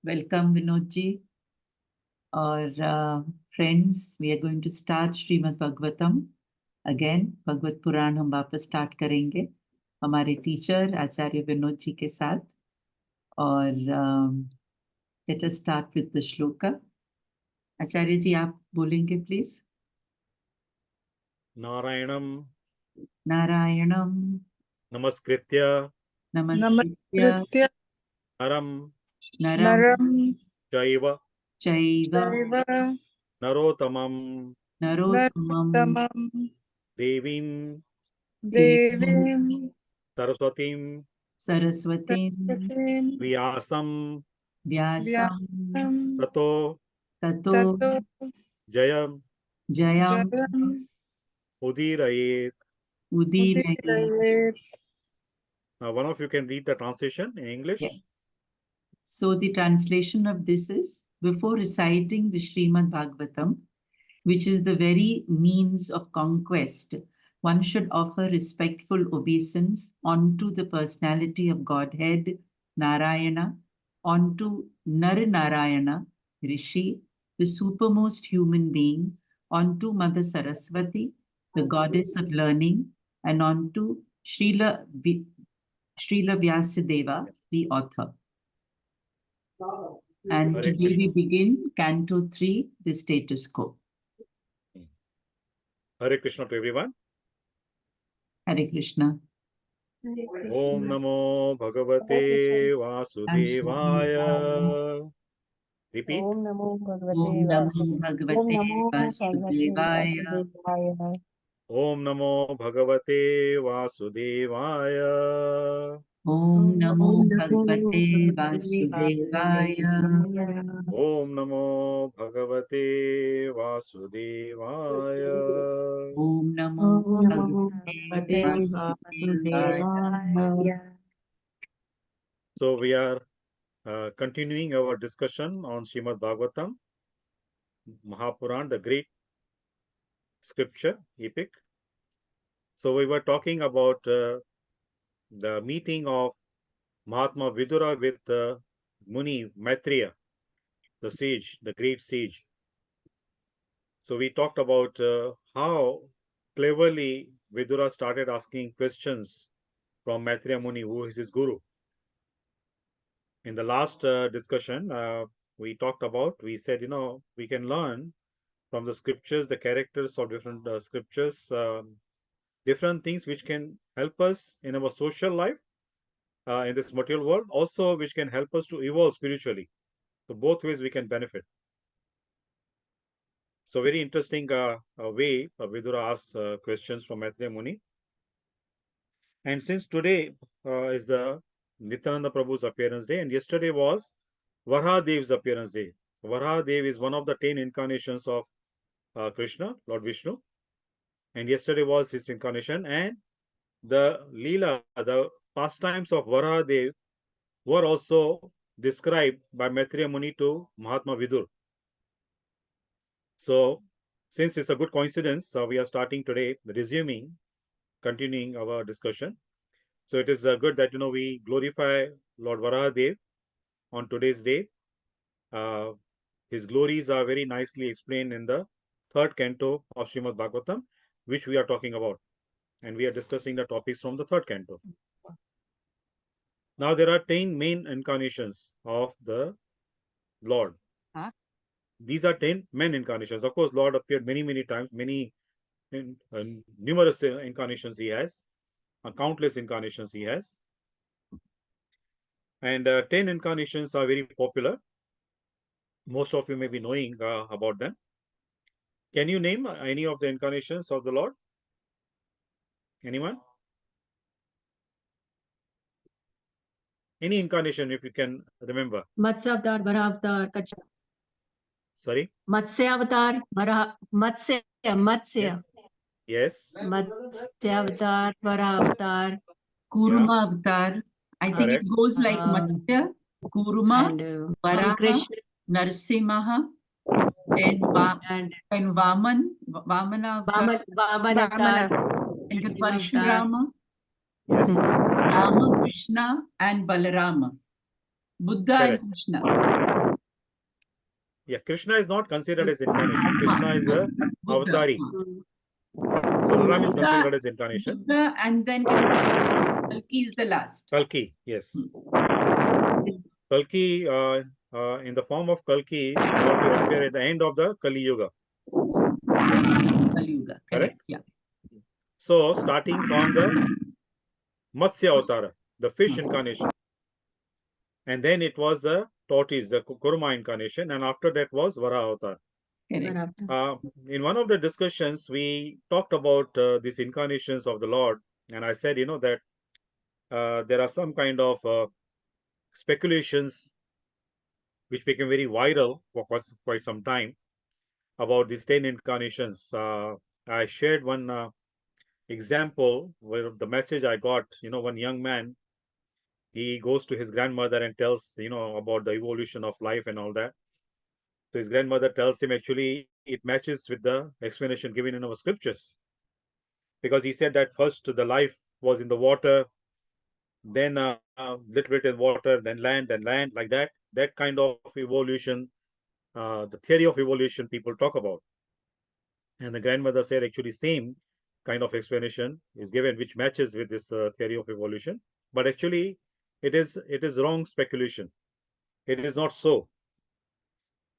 Welcome, Vinodji. Or friends, we are going to start Srimad Bhagavatam. Again, Bhagavad Puran हम वापस start करेंगे हमारे teacher आचार्य विनोद जी के साथ. और let us start with the shloka. आचार्य जी आप बोलेंगे please. Narayanam Narayanam Namaskritya Namaskritya Naram Naram Jaiva Chaiva Narotamam Narottamam Devim Devim Saraswatim Saraswatim Vyasam Vyasam Tato Tato Jayam Jayam Udirayet. Udirayet. One of you can read the translation in English. Yes. So the translation of this is, before reciting the Srimad Bhagavatam, which is the very means of conquest, one should offer respectful obeisance onto the personality of Godhead, Narayana, onto Naranarayana, Rishi, the supermost human being, onto Mother Saraswati, the goddess of learning, and onto Srila Vyasadeva, the author. And Hare today we Krishna. begin Canto 3, the status quo. Hare Krishna to everyone. Hare Krishna. Om Namo Bhagavate Vasudevaya. Repeat. Om Namo Om Namo Bhagavate Vasudevaya. Om Namo Bhagavate Vasudevaya. Om Namo Bhagavate Vasudevaya. Om Namo Bhagavate Vasudevaya. Om Namo Bhagavate Vasudevaya. So we are continuing our discussion on Srimad Bhagavatam, Mahapuran, the great scripture, epic. So we were talking about the meeting of Mahatma Vidura with Muni Maitreya, the sage, the great sage. So we talked about how cleverly Vidura started asking questions from Maitreya Muni, who is his guru. In the last discussion, we talked about, we said, we can learn from the scriptures, the characters of different scriptures, different things which can help us in our social life, in this material world, also which can help us to evolve spiritually. So both ways we can benefit. So very interesting way Vidura asks questions from Maitreya Muni. And since today is the Nityananda Prabhu's appearance day, and yesterday was Varahadev's appearance day. Varahadev is one of the 10 incarnations of Krishna, Lord Vishnu. And yesterday was his incarnation. And the Leela, the pastimes of Varahadev were also described by Maitreya Muni to Mahatma Vidur. So, since it's a good coincidence, we are starting today, continuing our discussion. So it is good that we glorify Lord Varahadev on today's day. His glories are very nicely explained in the third canto of Srimad Bhagavatam, which we are talking about. And we are discussing the topics from the third canto. Now there are 10 main incarnations of the Lord. These are 10 main incarnations. Of course, Lord appeared many times, numerous incarnations he has, countless incarnations he has. And 10 incarnations are very popular. Most of you may be knowing about them. Can you name any of the incarnations of the Lord? Anyone? Any incarnation, if you can remember. Matsya Avatar, Varaha Avatar, Kacha. Sorry? Matsya Avatar, Varaha, Matsya. Yes. Matsya Avatar, Varaha Avatar. Kuruma Avatar. I think Correct. it goes like Matsya, Kuruma, And Varaha, Krishna. Narsimha, and Vamana Avatar, Vamana Avatar. and Parshurama. Yes. Rama, Krishna, and Balarama. Buddha Correct. and Krishna. Yeah, Krishna is not considered as incarnation. Krishna is a Buddha. avatari. Balaram is considered as incarnation. Buddha, and then Kalki is the last. Kalki, yes. Kalki, in the form of Kalki, Lord will appear at the end of the Kali Yuga. Kali Yuga, correct. Yeah. So, starting from the Matsya Avatara, the fish incarnation, and then it was the tortoise, the Kurma incarnation, and after that was Varaha Avatar. In one of the discussions, we talked about these incarnations of the Lord, and I said, that there are some kind of speculations which became very viral for quite some time about these 10 incarnations. I shared one example where the message I got, one young man, he goes to his grandmother and tells, about the evolution of life and all that. So his grandmother tells him actually it matches with the explanation given in our scriptures. Because he said that first the life was in the water, then little bit in water, then land, like that. That kind of evolution, the theory of evolution people talk about. And the grandmother said actually same kind of explanation is given, which matches with this theory of evolution. But actually, it is wrong speculation. It is not so.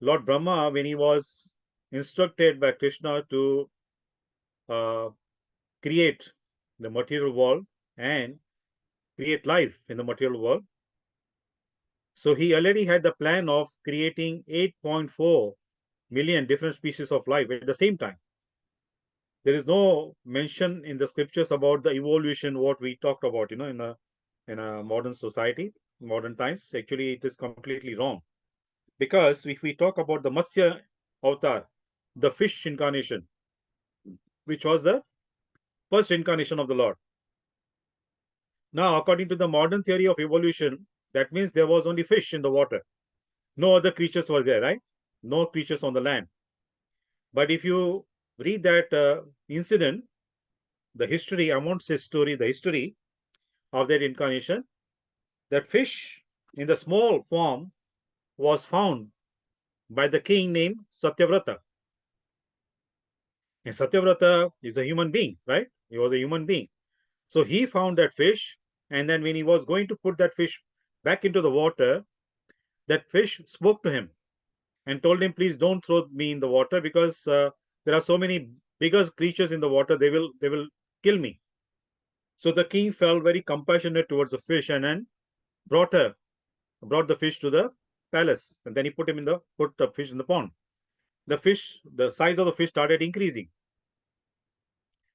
Lord Brahma, when he was instructed by Krishna to uh, create the material world and create life in the material world, so he already had the plan of creating 8.4 million different species of life at the same time. There is no mention in the scriptures about the evolution what we talked about, in a modern society, modern times. Actually, it is completely wrong. Because if we talk about the Matsya avatar, the fish incarnation, which was the first incarnation of the Lord. Now, according to the modern theory of evolution, that means there was only fish in the water. No other creatures were there, right? No creatures on the land. But if you read that incident, the history, I won't say story, the history of that incarnation, that fish in the small form was found by the king named Satyavrata. And Satyavrata is a human being, right? He was a human being. So he found that fish, and then when he was going to put that fish back into the water, that fish spoke to him and told him, please don't throw me in the water, because there are so many bigger creatures in the water, they will kill me. So the king felt very compassionate towards the fish, and then brought the fish to the palace, and then he put the fish in the pond. The size of the fish started increasing,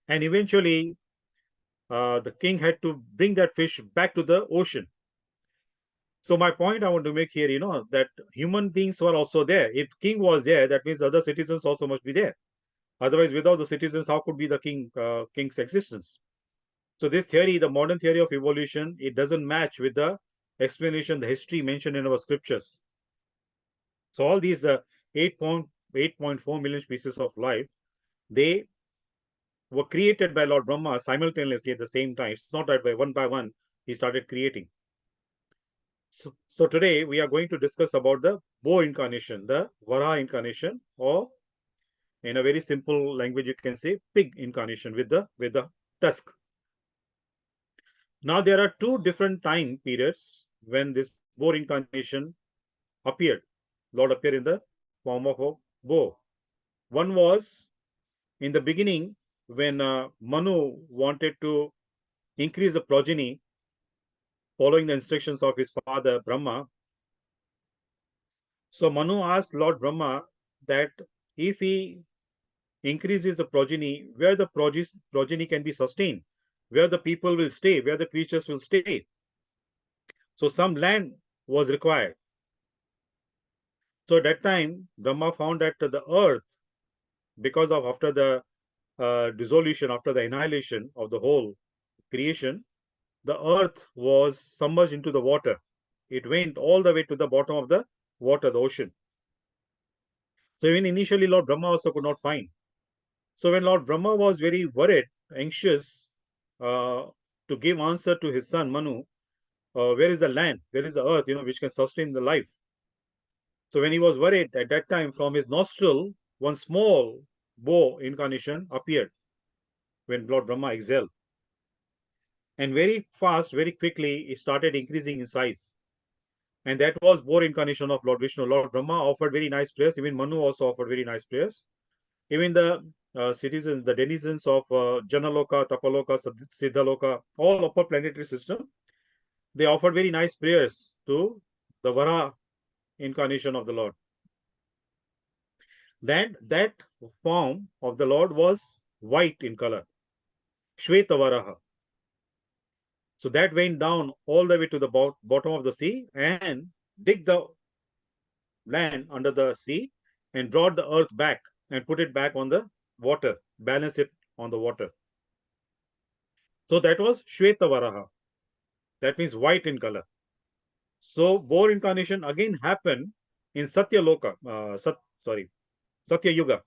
and eventually the king had to bring that fish back to the ocean. So my point I want to make here, that human beings were also there. If king was there, that means other citizens also must be there. Otherwise, without the citizens, how could be the king's existence? So this theory, the modern theory of evolution, it doesn't match with the explanation, the history mentioned in our scriptures. So all these 8.4 million species of life, they were created by Lord Brahma simultaneously at the same time. It's not that by one he started creating. So today we are going to discuss about the bow incarnation, the Varaha incarnation, or in a very simple language you can say pig incarnation with the tusk. Now there are two different time periods when this boar incarnation appeared. Lord appeared in the form of a bow. One was in the beginning when Manu wanted to increase the progeny following the instructions of his father Brahma. So Manu asked Lord Brahma that if he increases the progeny, where the progeny can be sustained, where the people will stay, where the creatures will stay. So some land was required. So at that time, Brahma found that the earth, because of after the dissolution, after the annihilation of the whole creation, the earth was submerged into the water. It went all the way to the bottom of the water, the ocean. So even initially, Lord Brahma also could not find. So when Lord Brahma was very worried, anxious, uh, to give answer to his son Manu, where is the land, where is the earth, which can sustain the life. So when he was worried at that time, from his nostril, one small bow incarnation appeared when Lord Brahma exhaled. And very fast, very quickly, it started increasing in size. And that was boar incarnation of Lord Vishnu. Lord Brahma offered very nice prayers. Even Manu also offered very nice prayers. Even the citizens, the denizens of Janaloka, Tapaloka, Siddhaloka, all upper planetary system, they offered very nice prayers to the Vara incarnation of the Lord. That form of the Lord was white in color, Shweta Varaha. So that went down all the way to the bottom of the sea and dig the land under the sea and brought the earth back and put it back on the water, balance it on the water. So that was Shweta Varaha. That means white in color. So boar incarnation again happened in Satya Loka, Satya Yuga.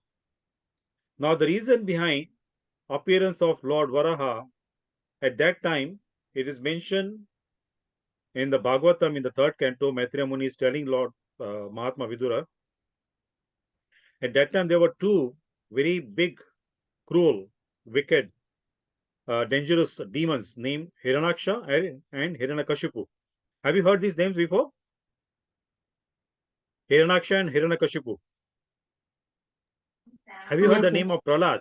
Now the reason behind appearance of Lord Varaha at that time, it is mentioned in the Bhagavatam in the third canto. Maitreya Muni is telling Lord Mahatma Vidura. At that time, there were two very big, cruel, wicked, dangerous demons named Hiranyaksha and Hiranyakashipu. Have you heard these names before? Hiranyaksha and Hiranyakashipu. Have you heard Yes, the name yes. of Prahlad?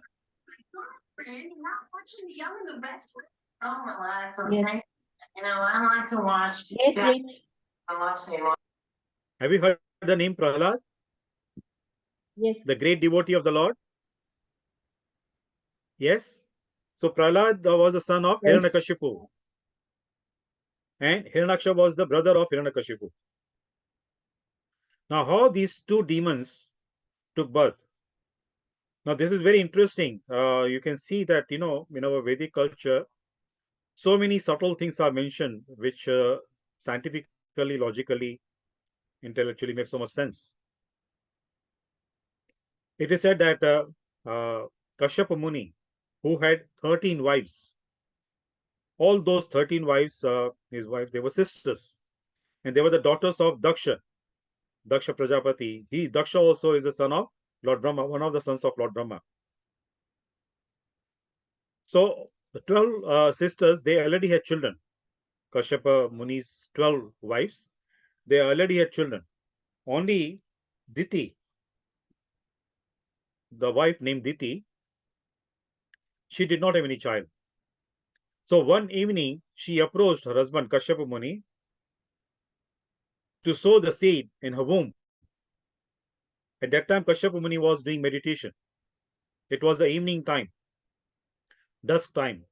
Yes. I like to watch. Yes, yes. I love seeing. Have you heard the name Prahlad, Yes. the great devotee of the Lord? Yes. So Prahlad was the son of Yes. Hiranyakashipu, and Hiranyaksha was the brother of Hiranyakashipu. Now, how these two demons took birth? Now, this is very interesting. You can see that, in our Vedic culture, so many subtle things are mentioned, which scientifically, logically, intellectually make so much sense. It is said that Kashyapa Muni, who had 13 wives, all those 13 wives, his wives, they were sisters, and they were the daughters of Daksha Prajapati. Daksha also is a son of Lord Brahma, one of the sons of Lord Brahma. So the 12 sisters, they already had children. Kashyapa Muni's 12 wives, they already had children. Only Diti, the wife named Diti, she did not have any child. So one evening, she approached her husband Kashyapa Muni to sow the seed in her womb. At that time, Kashyapa Muni was doing meditation. It was the evening time, dusk time.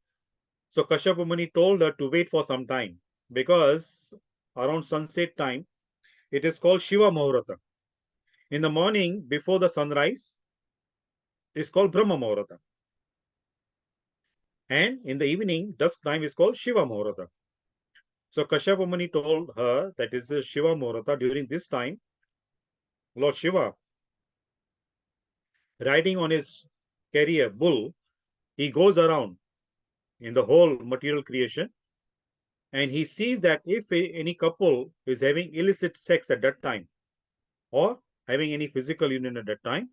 So Kashyapa Muni told her to wait for some time, because around sunset time, it is called Shiva Muhurata. In the morning, before the sunrise, is called Brahma Muhurata. And in the evening, dusk time is called Shiva Muhurata. So Kashyapa Muni told her that it is Shiva Muhurata. During this time, Lord Shiva, riding on his carrier bull, he goes around in the whole material creation, and he sees that if any couple is having illicit sex at that time, or having any physical union at that time,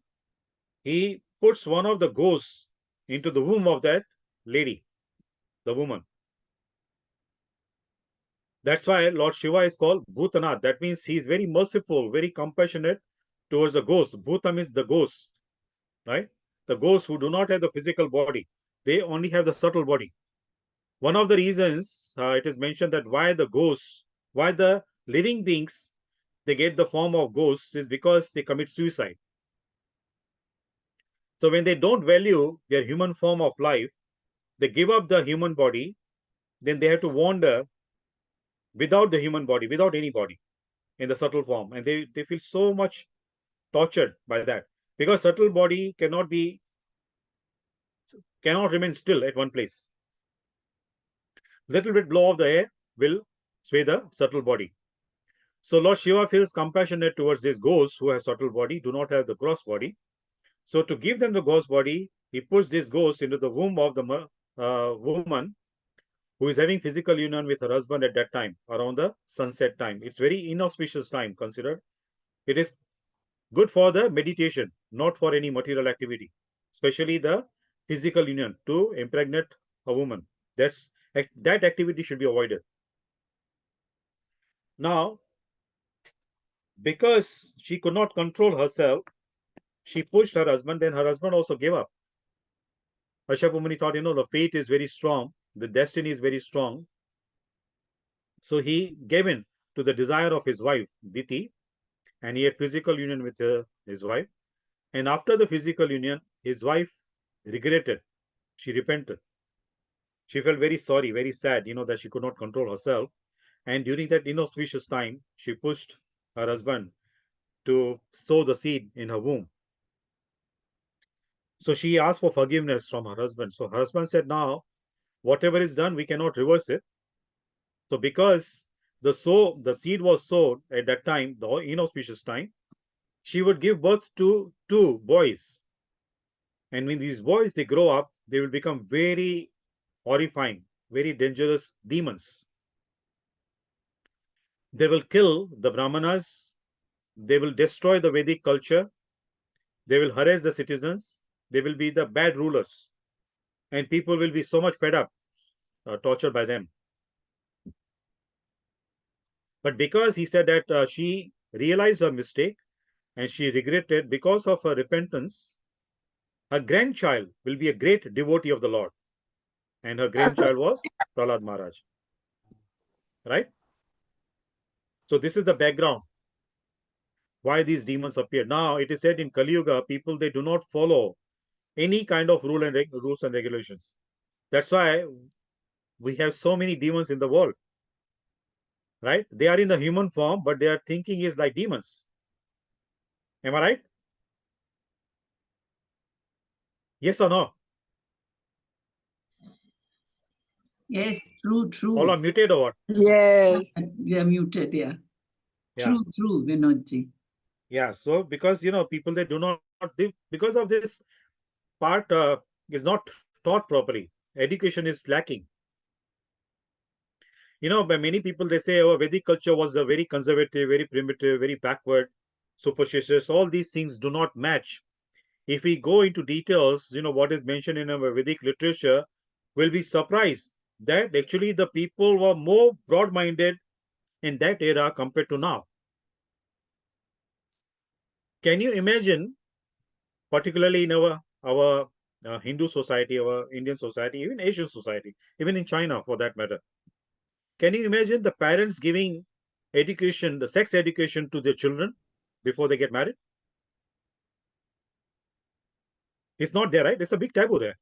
he puts one of the ghosts into the womb of that lady, the woman. That's why Lord Shiva is called Bhutanath. That means he is very merciful, very compassionate towards the ghost. Bhuta means the ghost, right? The ghosts who do not have the physical body, they only have the subtle body. One of the reasons it is mentioned that why the living beings, they get the form of ghosts is because they commit suicide. So when they don't value their human form of life, they give up the human body, then they have to wander without the human body, without any body, in the subtle form. And they feel so much tortured by that, because subtle body cannot remain still at one place. Little bit blow of the air will sway the subtle body. So Lord Shiva feels compassionate towards these ghosts who have subtle body, do not have the gross body. So to give them the ghost body, he puts this ghost into the womb of the woman, who is having physical union with her husband at that time, around the sunset time. It's very inauspicious time considered. It is good for the meditation, not for any material activity, especially the physical union to impregnate a woman. That activity should be avoided. Now, because she could not control herself, she pushed her husband, then her husband also gave up. Kashyapa Muni thought, the fate is very strong, the destiny is very strong. So he gave in to the desire of his wife, Diti, and he had physical union with his wife. And after the physical union, his wife regretted. She repented. She felt very sorry, very sad, that she could not control herself. And during that inauspicious time, she pushed her husband to sow the seed in her womb. So she asked for forgiveness from her husband. So her husband said, now, whatever is done, we cannot reverse it. So because the seed was sowed at that time, the inauspicious time, she would give birth to 2 boys. And when these boys, they grow up, they will become very horrifying, very dangerous demons. They will kill the Brahmanas. They will destroy the Vedic culture. They will harass the citizens. They will be the bad rulers. And people will be so much fed up, tortured by them. But because he said that she realized her mistake and she regretted, because of her repentance, her grandchild will be a great devotee of the Lord. And her grandchild was Prahlad Maharaj. Right? So this is the background why these demons appear. Now it is said in Kali Yuga, people, they do not follow any kind of rules and regulations. That's why we have so many demons in the world. Right? They are in the human form, but their thinking is like demons. Am I right? Yes or no? Yes, true, true. All are muted or what? Yes. We are muted, yeah. Yeah. True, Vinodji. Yeah. So because people, they do not because of this part is not taught properly. Education is lacking. By many people, they say our Vedic culture was a very conservative, very primitive, very backward, superstitious. All these things do not match. If we go into details, what is mentioned in our Vedic literature, we'll be surprised that actually the people were more broad-minded in that era compared to now. Can you imagine, particularly in our Hindu society, our Indian society, even Asian society, even in China for that matter? Can you imagine the parents giving education, the sex education to their children before they get married? It's not there, right? There's a big taboo there.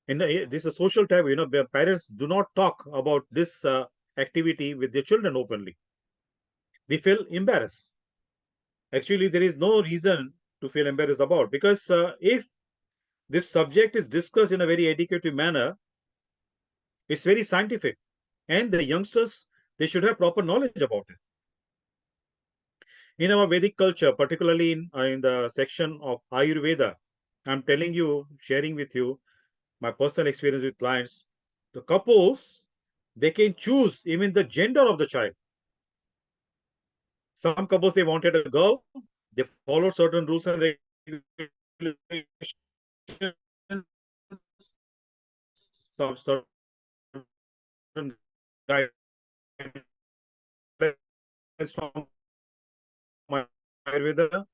And this is a social taboo. Where parents do not talk about this activity with their children openly. They feel embarrassed. Actually, there is no reason to feel embarrassed about, because if this subject is discussed in a very educative manner, it's very scientific, and the youngsters, they should have proper knowledge about it. In our Vedic culture, particularly in the section of Ayurveda, I'm telling you, sharing with you my personal experience with clients. The couples, they can choose even the gender of the child. Some couples, they wanted a girl, they followed certain rules and regulations. Some certain guidelines from Ayurveda.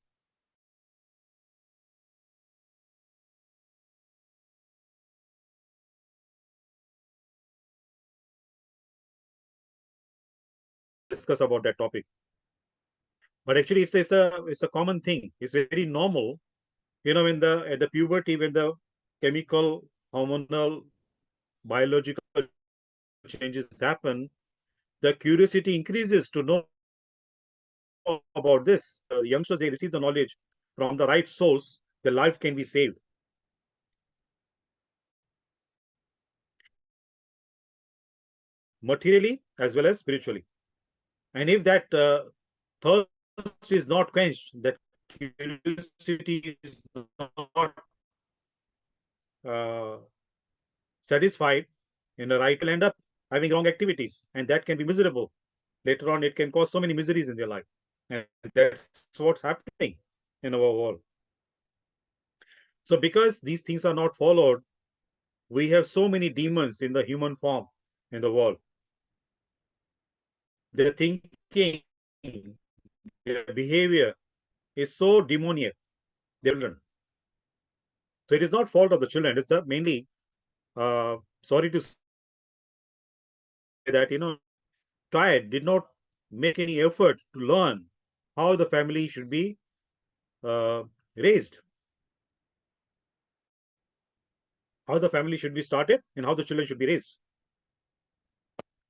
Discuss about that topic. But actually, it's a common thing. It's very normal. When at the puberty, when the chemical, hormonal, biological changes happen, the curiosity increases to know about this. Youngsters, they receive the knowledge from the right source, the life can be saved. Materially as well as spiritually. And if that thirst is not quenched, that curiosity is not satisfied in the right, will end up having wrong activities, and that can be miserable. Later on, it can cause so many miseries in their life. And that's what's happening in our world. So because these things are not followed, we have so many demons in the human form in the world. Their thinking, their behavior is so demoniac. Their children. So it is not fault of the children. It's the mainly sorry to say that did not make any effort to learn how the family should be raised, how the family should be started, and how the children should be raised.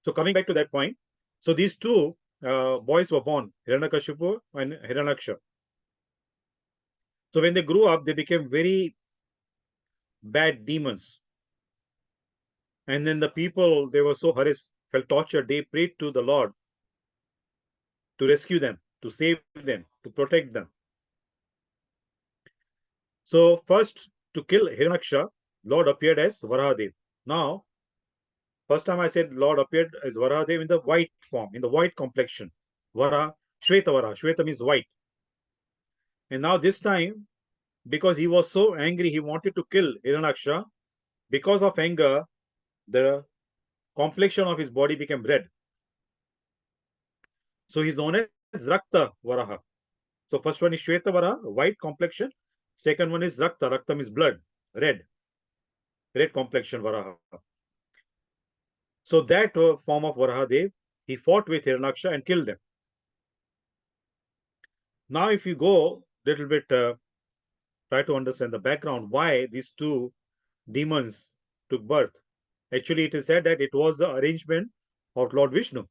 So coming back to that point, so these two boys were born, Hiranyakashipu and Hiranyaksha. So when they grew up, they became very bad demons. And then the people, they were so harassed, felt tortured. They prayed to the Lord to rescue them, to save them, to protect them. So first, to kill Hiranyaksha, Lord appeared as Varahadev. Now, first time I said Lord appeared as Varahadev in the white form, in the white complexion. Vara, Shweta Vara. Shweta means white. And now this time, because he was so angry, he wanted to kill Hiranyaksha. Because of anger, the complexion of his body became red. So he's known as Rakta Varaha. So first one is Shweta Varaha, white complexion. Second one is Rakta. Rakta means blood, red complexion Varaha. So that form of Varahadev, he fought with Hiranyaksha and killed them. Now, if you go a little bit, try to understand the background, why these two demons took birth. Actually, it is said that it was the arrangement of Lord Vishnu.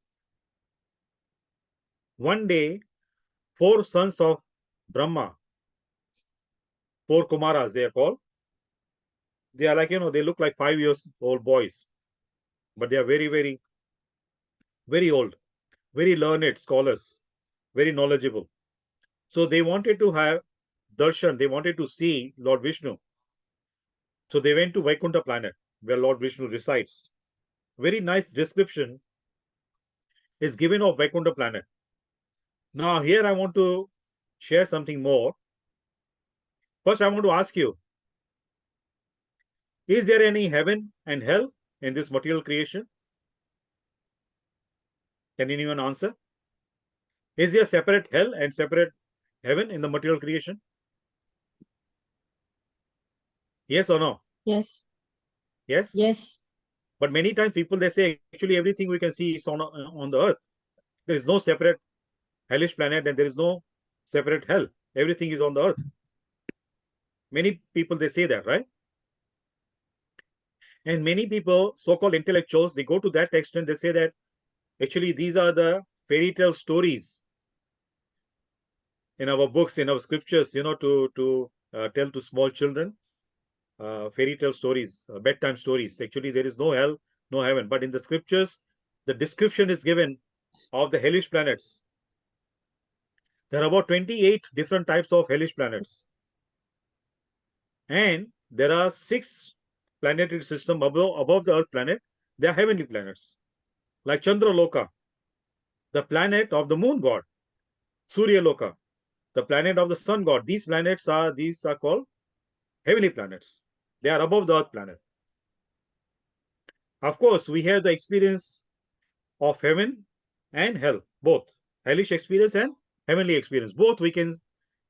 One day, 4 sons of Brahma, 4 Kumaras, they are called. They are like, they look like 5-year-old boys, but they are very, very, very old, very learned scholars, very knowledgeable. So they wanted to have darshan, they wanted to see Lord Vishnu. So they went to Vaikuntha planet, where Lord Vishnu resides. Very nice description is given of Vaikuntha planet. Now, here I want to share something more. First, I want to ask you, is there any heaven and hell in this material creation? Can anyone answer? Is there separate hell and separate heaven in the material creation? Yes or no? Yes. Yes? Yes. But many times people, they say, actually everything we can see is on the earth. There is no separate hellish planet and there is no separate hell. Everything is on the earth. Many people, they say that, right? And many people, so-called intellectuals, they go to that extent, they say that actually these are the fairy tale stories in our books, in our scriptures, to tell to small children, fairy tale stories, bedtime stories. Actually, there is no hell, no heaven. But in the scriptures, the description is given of the hellish planets. There are about 28 different types of hellish planets. And there are 6 planetary systems above the Earth planet. They are heavenly planets, like Chandraloka, the planet of the moon god, Surya Loka, the planet of the sun god. These are called heavenly planets. They are above the Earth planet. Of course, we have the experience of heaven and hell, both hellish experience and heavenly experience. Both we can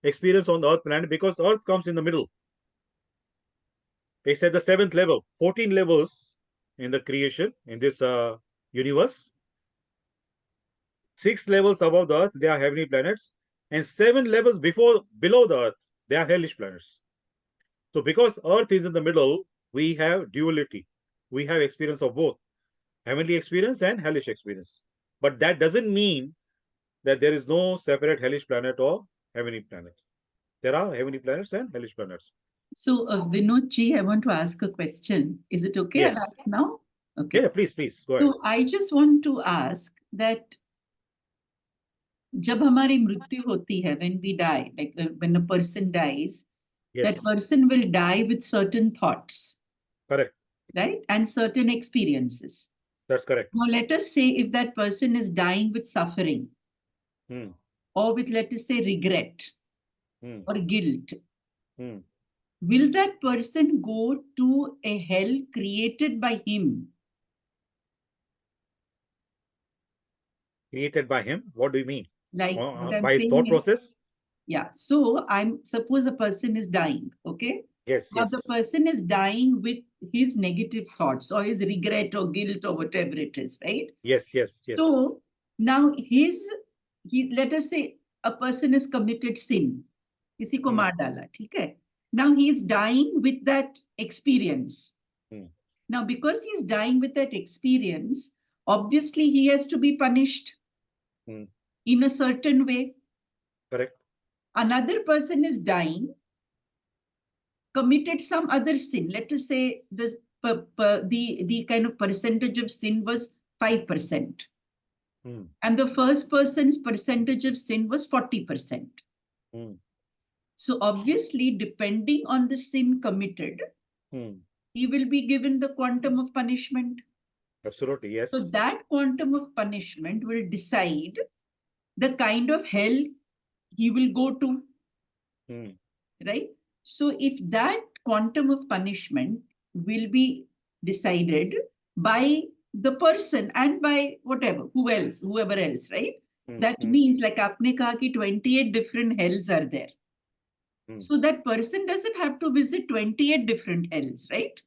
experience on the Earth planet because Earth comes in the middle. It's at the 7th level, 14 levels in the creation, in this universe. 6 levels above the Earth, they are heavenly planets. And 7 levels below the Earth, they are hellish planets. So because Earth is in the middle, we have duality. We have experience of both, heavenly experience and hellish experience. But that doesn't mean that there is no separate hellish planet or heavenly planet. There are heavenly planets and hellish planets. So, Vinod ji, I want to ask a question. Is it okay Yes. now? Okay. Yeah, please, go ahead. So, I just want to ask that जब हमारी मृत्यु होती है, when we die, like when a person dies, Yes. that person will die with certain thoughts, Correct. right? And certain experiences. That's correct. Now, let us say if that person is dying with suffering, Hmm. or with, let us say, regret Hmm. or guilt, Hmm. will that person go to a hell created by him? Created by him? What do you mean? Like what I'm By his saying thought is, process? yeah. So suppose a person is dying, okay? Yes, Now yes. the person is dying with his negative thoughts or his regret or guilt or whatever it is, right? Yes, yes, yes. So now let us say a person has committed sin, किसी को मार डाला, ठीक है? Now he is dying with that experience. Hmm. Now because he is dying with that experience, obviously he has to be punished Hmm. in a certain way. Correct. Another person is dying, committed some other sin. Let us say the kind of percentage of sin was 5%. Hmm. And the first person's percentage of sin was 40%. Hmm. So obviously, depending on the sin committed, Hmm. he will be given the quantum of punishment. Absolutely, yes. So that quantum of punishment will decide the kind of hell he will go to. Hmm. Right? So if that quantum of punishment will be decided by the person and by whoever else, right? Hmm. That Hmm. means, like aapne kaha ki 28 different hells are there. Hmm. So that person doesn't have to visit 28 different hells, right?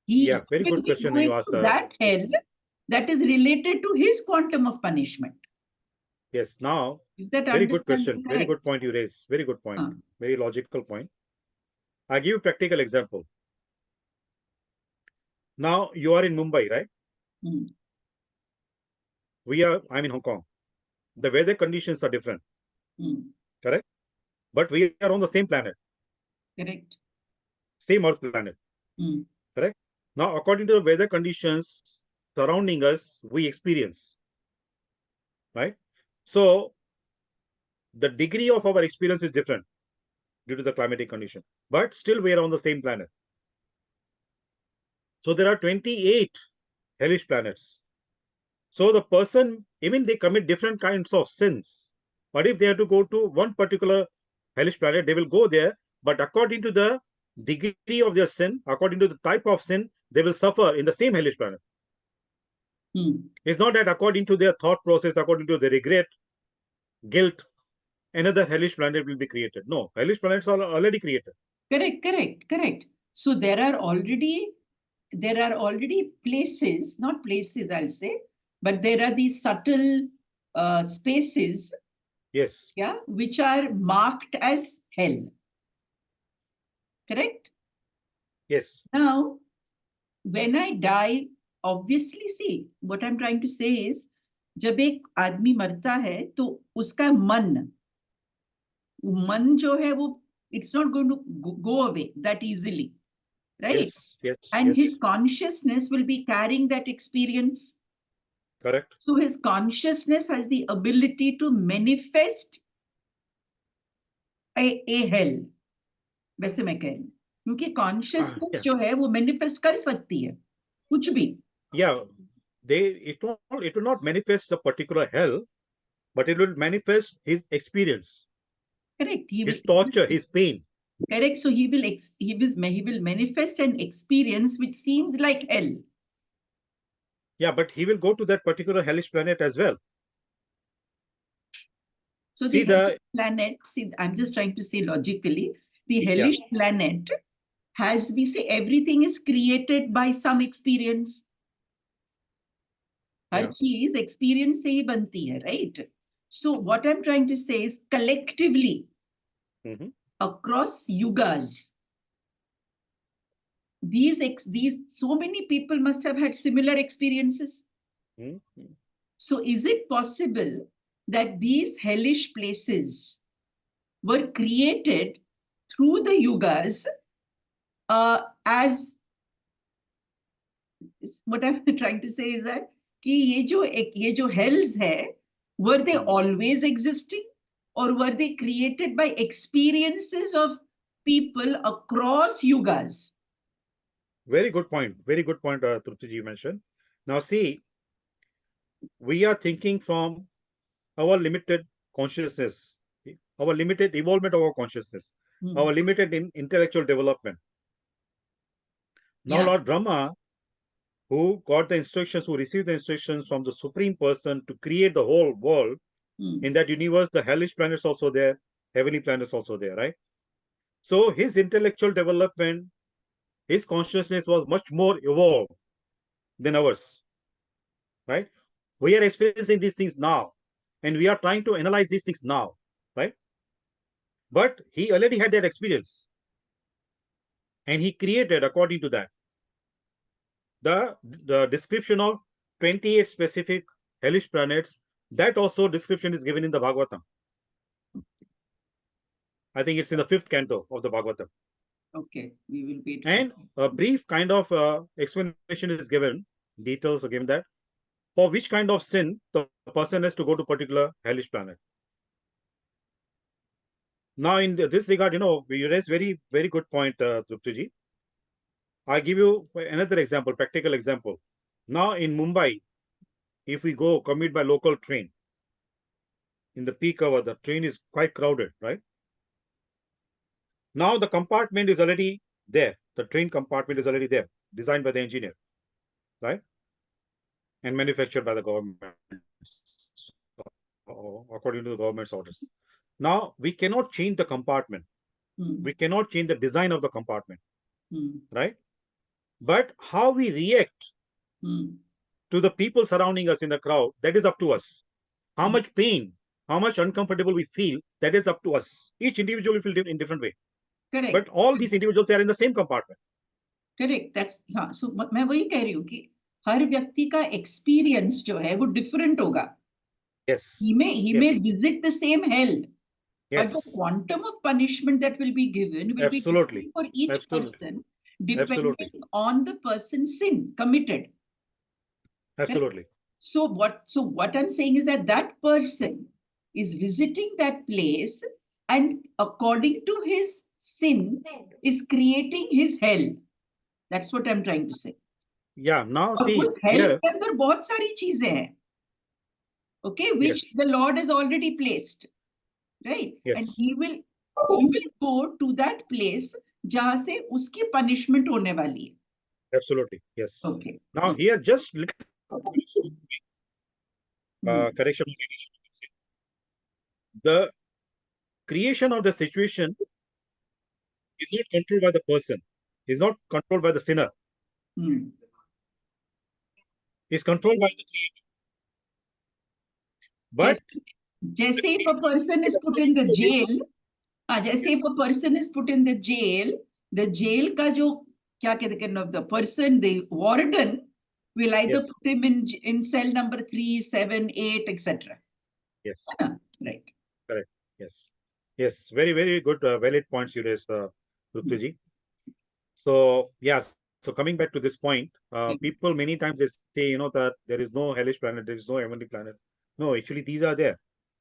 Yeah, very He will good be question going you asked. to that hell that is related to his quantum of punishment. Yes, now, Is that very good understanding question. Very correct? good point you raise. Very good point. Huh. Very logical point. I give you practical example. Now you are in Mumbai, right? Hmm. I'm in Hong Kong. The weather conditions are different, Hmm. correct? But we are on the same planet, Correct. same Earth planet, Hmm. correct? Now, according to the weather conditions surrounding us, we experience, right? So the degree of our experience is different due to the climatic condition, but still we are on the same planet. So there are 28 hellish planets. So the person, even they commit different kinds of sins, but if they have to go to one particular hellish planet, they will go there. But according to the degree of their sin, according to the type of sin, they will suffer in the same hellish planet. It's not that according to their thought process, according to the regret, guilt, another hellish planet will be created. No, hellish planets are already created. Correct. So there are already places, not places, I'll say, but there are these subtle spaces, Yes. yeah, which are marked as hell. Correct? Yes. Now, when I die, obviously, see, what I'm trying to say is, जब एक आदमी मरता है तो उसका मन जो है वो it's not going to go away that easily, right? Yes. And Yes. his consciousness will be carrying that experience. Correct. So his consciousness has the ability to manifest a hell. वैसे मैं कह रही हूँ क्योंकि कॉन्शियसनेस Yeah. जो है वो manifest कर सकती है कुछ भी. Yeah, it will not manifest a particular hell, but it will manifest his experience, Correct. his torture, his pain. Correct. So he will manifest an experience which seems like hell. Yeah, but he will go to that particular hellish planet as well. So See the hellish planet, see, I'm just trying to say logically, the hellish planet has, we say, everything is created by some experience. हर चीज experience से ही बनती है, right? So what I'm trying to say is collectively, across yugas, these so many people must have had similar experiences. So is it possible that these hellish places were created through the yugas as what I'm trying to say is that कि ये जो hells है, were they always existing or were they created by experiences of people across yugas? Very good point. Very good point, Trupti ji mentioned. Now see, we are thinking from our limited consciousness, our limited evolvement of our consciousness, our limited intellectual development. Now, Yeah. Lord Brahma, who got the instructions, who received the instructions from the Supreme Person to create the whole world, in that universe, the hellish planets also there, heavenly planets also there, right? So his intellectual development, his consciousness was much more evolved than ours, right? We are experiencing these things now, and we are trying to analyze these things now, right? But he already had that experience, and he created according to that. The description of 28 specific hellish planets, that also description is given in the Bhagavatam. I think it's in the 5th canto of the Bhagavatam. Okay, we will wait. And a brief kind of explanation is given, details are given that for which kind of sin the person has to go to particular hellish planet. Now, in this regard, we raise very, very good point, Truptiji. I give you another example, practical example. Now, in Mumbai, if we go commute by local train, in the peak hour, the train is quite crowded, right? Now, the compartment is already there. The train compartment is already there, designed by the engineer, right? And manufactured by the government, according to the government's orders. Now, we cannot change the compartment. We cannot change the design of the compartment, right? But how we react to the people surrounding us in the crowd, that is up to us. How much pain, how much uncomfortable we feel, that is up to us. Each individual will feel in different way. Correct. But all these individuals, they are in the same compartment. Correct. That's हाँ. So मैं वही कह रही हूँ कि हर व्यक्ति का experience जो है वो different होगा. Yes. He may visit the same hell, yes. but the quantum of punishment that will be given will be different for each person, depending on the person's sin committed. Absolutely. So what I'm saying is that person is visiting that place, and according to his sin is creating his hell. That's what I'm trying to say. Yeah, now और see, उस hell के अंदर बहुत सारी चीजें हैं, okay, which the Lord has already placed, right? Yes. And he will go to that place जहाँ से उसकी punishment होने वाली है. Absolutely, yes. Okay. Now here just little correction or addition, you can say. The creation of the situation is not controlled by the person, is not controlled by the sinner. Is controlled by the creator. But जैसे if a person is put in the jail, जैसे if a person is put in the jail का जो क्या कहते हैं, the person, the warden will either put him in cell number 3, 7, 8, etc. Yes. Right. Correct. Yes. Yes. Very, very good, valid points you raised, Ruptuji. So yes. So coming back to this point, people many times they say, that there is no hellish planet, there is no heavenly planet. No, actually these are there.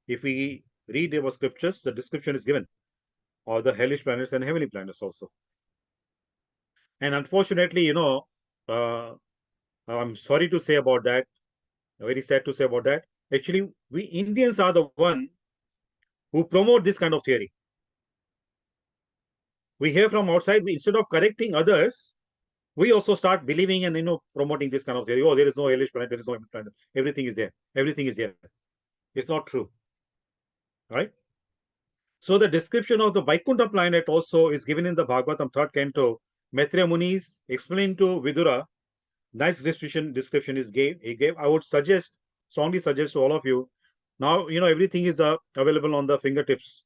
If we read our scriptures, the description is given, or the hellish planets and heavenly planets also. And unfortunately, I'm sorry to say about that. Very sad to say about that. Actually, we Indians are the one who promote this kind of theory. We hear from outside, instead of correcting others, we also start believing and promoting this kind of theory. Oh, there is no hellish planet, there is no heavenly planet. Everything is there. Everything is here. It's not true. Right? So the description of the Vaikuntha planet also is given in the Bhagavatam 3rd canto. Maitreya Muni's explained to Vidura. Nice description he gave. I would strongly suggest to all of you. Now, everything is available on the fingertips.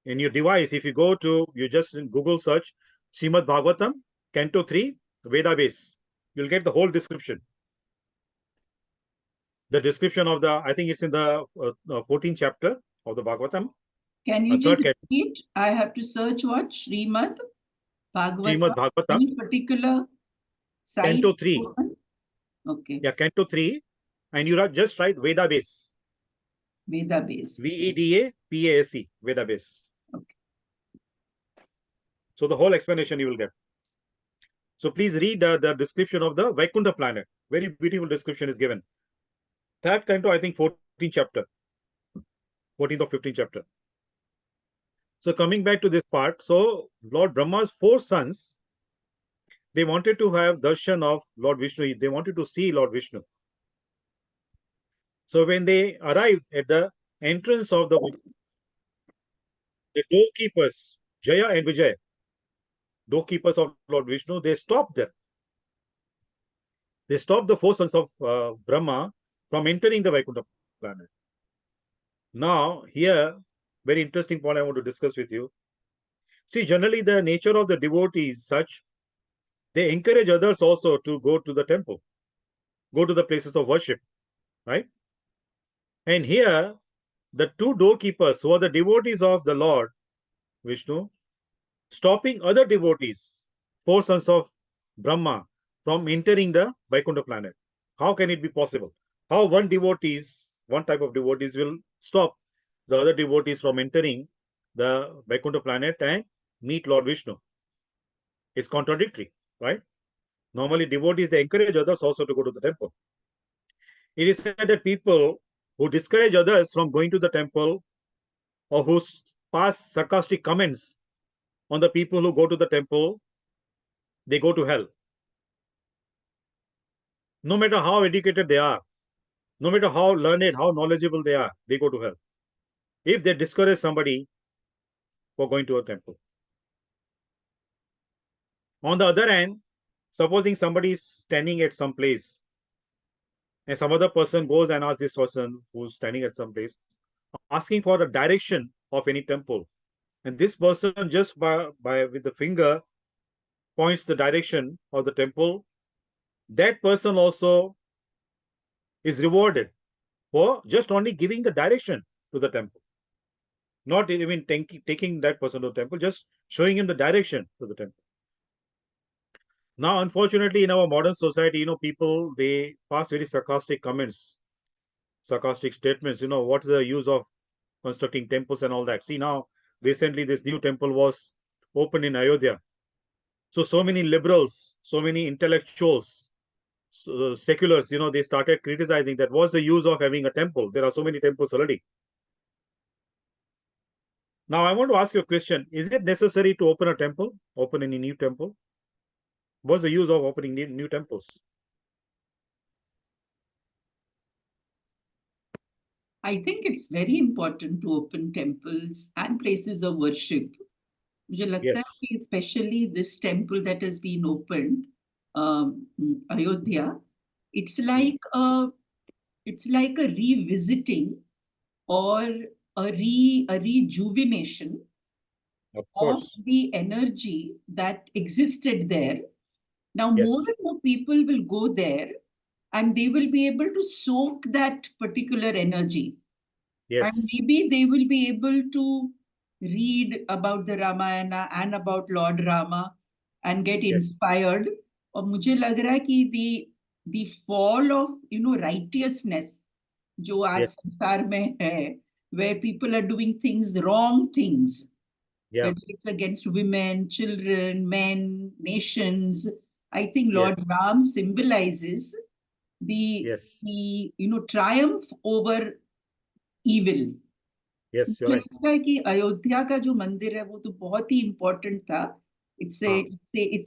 In your device, if you go to, you just in Google search Srimad Bhagavatam, Canto 3, Veda base. You'll get the whole description. The description of I think it's in the 14th chapter of the Bhagavatam. Can you just repeat? I have to search what? Srimad Bhagavatam. Any particular site? Canto 3. Okay. Yeah, Canto 3. And you just write Veda base. Veda base. VEDAPASE. Veda base. Okay. So the whole explanation you will get. So please read the description of the Vaikuntha planet. Very beautiful description is given. That Canto, I think 14th chapter. 14th or 15th chapter. So coming back to this part, so Lord Brahma's 4 sons, they wanted to have darshan of Lord Vishnu. They wanted to see Lord Vishnu. So when they arrived at the entrance of the doorkeepers, Jaya and Vijay, doorkeepers of Lord Vishnu, they stopped them. They stopped the 4 sons of Brahma from entering the Vaikuntha planet. Now, here, very interesting point I want to discuss with you. See, generally the nature of the devotee is such, they encourage others also to go to the temple, go to the places of worship, right? And here, the 2 doorkeepers who are the devotees of the Lord Vishnu, stopping other devotees, 4 sons of Brahma, from entering the Vaikuntha planet. How can it be possible? How one type of devotees will stop the other devotees from entering the Vaikuntha planet and meet Lord Vishnu? It's contradictory, right? Normally, devotees, they encourage others also to go to the temple. It is said that people who discourage others from going to the temple or who pass sarcastic comments on the people who go to the temple, they go to hell. No matter how educated they are, no matter how learned, how knowledgeable they are, they go to hell. If they discourage somebody for going to a temple. On the other hand, supposing somebody is standing at some place and some other person goes and asks this person who's standing at some place, asking for the direction of any temple. And this person just by with the finger points the direction of the temple, that person also is rewarded for just only giving the direction to the temple. Not even taking that person to the temple, just showing him the direction to the temple. Now, unfortunately, in our modern society, people, they pass very sarcastic comments, sarcastic statements. What's the use of constructing temples and all that? See, now, recently, this new temple was opened in Ayodhya. So many liberals, so many intellectuals, seculars, they started criticizing that what's the use of having a temple? There are so many temples already. Now, I want to ask you a question. Is it necessary to open a temple, open any new temple? What's the use of opening new temples? I think it's very important to open temples and places of worship. मुझे लगता है Yes, कि especially this temple that has been opened, Ayodhya, it's like a revisiting or a rejuvenation of of course. the energy that existed there. Now, more Yes, and more people will go there and they will be able to soak that particular energy. And yes, maybe they will be able to read about the Ramayana and about Lord Rama and get yes, inspired. और मुझे लग रहा है कि the fall of righteousness जो आज yes, संसार में है, where people are doing wrong things, yeah, whether it's against women, children, men, nations. I think yes, Lord Ram symbolizes the yes, triumph over evil. yes, you're मुझे right. लगता है कि अयोध्या का जो मंदिर है वो तो बहुत ही इम्पोर्टेंट था. हाँ, it's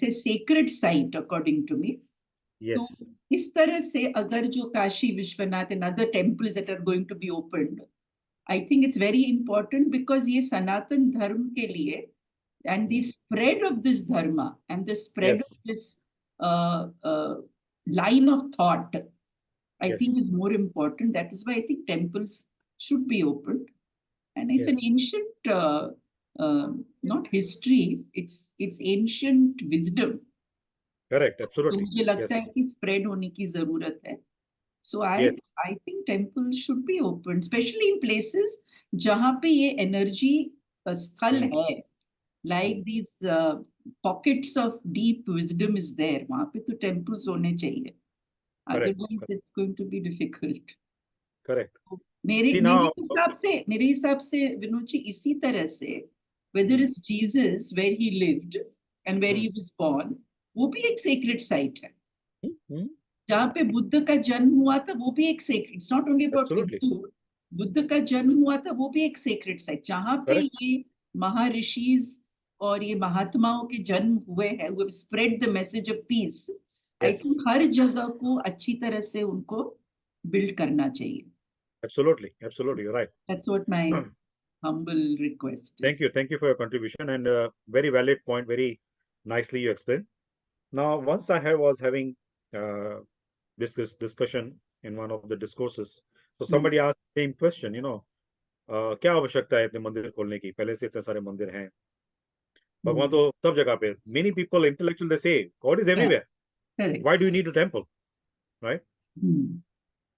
a sacred site according to me. तो yes, इस तरह से अगर जो Kashi Vishwanath and other temples that are going to be opened, I think it's very important because ये सनातन धर्म के लिए and the spread of this dharma and the spread yes, of this line of thought, I think yes, is more important. That is why I think temples should be opened. And it's an yes, ancient, not history, it's ancient wisdom. correct, तो absolutely. मुझे लगता है Yes, कि spread होने की जरूरत है. So yes, I think temples should be open, especially in places जहाँ पे ये energy स्थल है. Like these pockets of deep wisdom is there. वहाँ पे तो temples होने चाहिए. correct, Otherwise, it's going to be difficult. correct. मेरे See मेरे now, हिसाब से विनोद जी इसी तरह से whether it's Jesus where he lived and where he was born, वो भी एक sacred site है. hmm, जहाँ पे बुद्ध का जन्म हुआ था वो भी एक secret, it's not only about Absolutely. Hindu, Buddha का जन्म हुआ था वो भी एक सेक्रेट साइट, जहाँ पे Correct. ये महर्षिज और ये महात्माओं के जन्म हुए हैं, वो spread the message of peace. I Yes. Think हर जगह को अच्छी तरह से उनको बिल्ड करना चाहिए। Absolutely. Absolutely. You're right. That's what my humble request is. Thank you for your contribution, and very valid point. Very nicely you explained. Now, once was having this discussion in one of the discourses, so somebody asked the same question. क्या आवश्यकता है इतने मंदिर खोलने की? पहले से इतने सारे मंदिर हैं, भगवान तो सब जगह पे. Many people intellectual they say God is everywhere. Correct. Why do you need a temple, right? Hmm.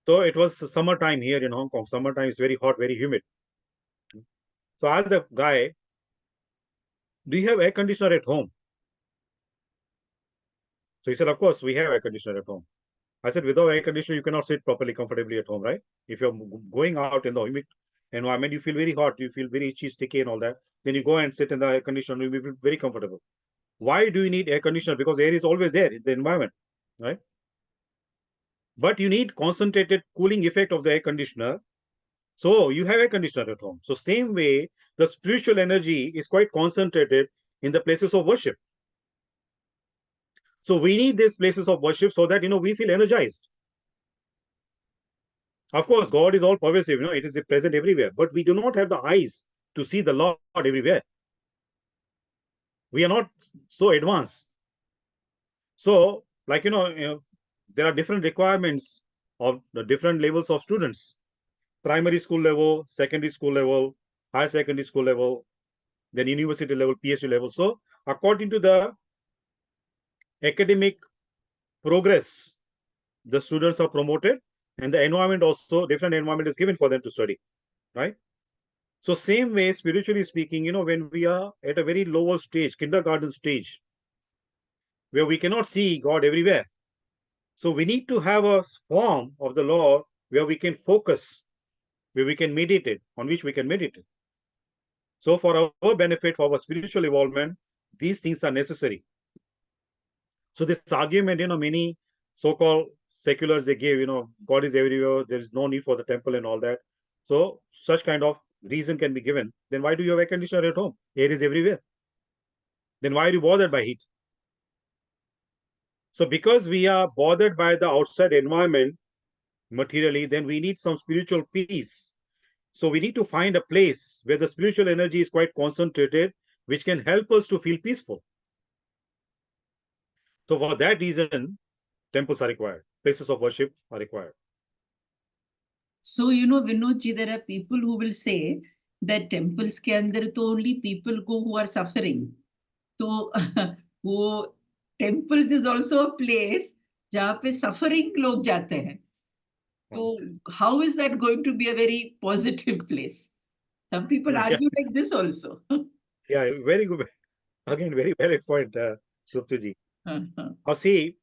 So it was summertime here in Hong Kong. Summertime is very hot, very humid. So I asked the guy, do you have air conditioner at home? So he said, of course, we have air conditioner at home. I said, without air conditioner, you cannot sit properly, comfortably at home, right? If you're going out in the humid environment, you feel very hot, you feel very itchy, sticky and all that. Then you go and sit in the air conditioner, you will feel very comfortable. Why do you need air conditioner? Because air is always there in the environment, right? But you need concentrated cooling effect of the air conditioner. So you have air conditioner at home. So same way, the spiritual energy is quite concentrated in the places of worship. So we need these places of worship so that, we feel energized. Of course, God is all pervasive, it is present everywhere, but we do not have the eyes to see the Lord everywhere. We are not so advanced. So, like, there are different requirements of the different levels of students. Primary school level, secondary school level, higher secondary school level, then university level, PhD level. So, according to the academic progress, the students are promoted, and the environment also, different environment is given for them to study, right? So same way, spiritually speaking, when we are at a very lower stage, kindergarten stage, where we cannot see God everywhere, so we need to have a form of the Lord where we can focus, where we can meditate, on which we can meditate. So for our benefit, for our spiritual involvement, these things are necessary. So this argument, many so-called seculars, they give, God is everywhere, there is no need for the temple and all that. So such kind of reason can be given. Then why do you have air conditioner at home? Air is everywhere. Then why are you bothered by heat? So because we are bothered by the outside environment materially, then we need some spiritual peace. So we need to find a place where the spiritual energy is quite concentrated, which can help us to feel peaceful. So for that reason, temples are required, places of worship are required. So, Vinod ji, there are people who will say that temples के अंदर तो only people go who are suffering. So, वो temples is also a place जहाँ पे suffering लोग जाते हैं. So, how is that going to be a very positive place? Some people argue like this also. Yeah, very good. Again, very valid point, Trupti ji. Now see,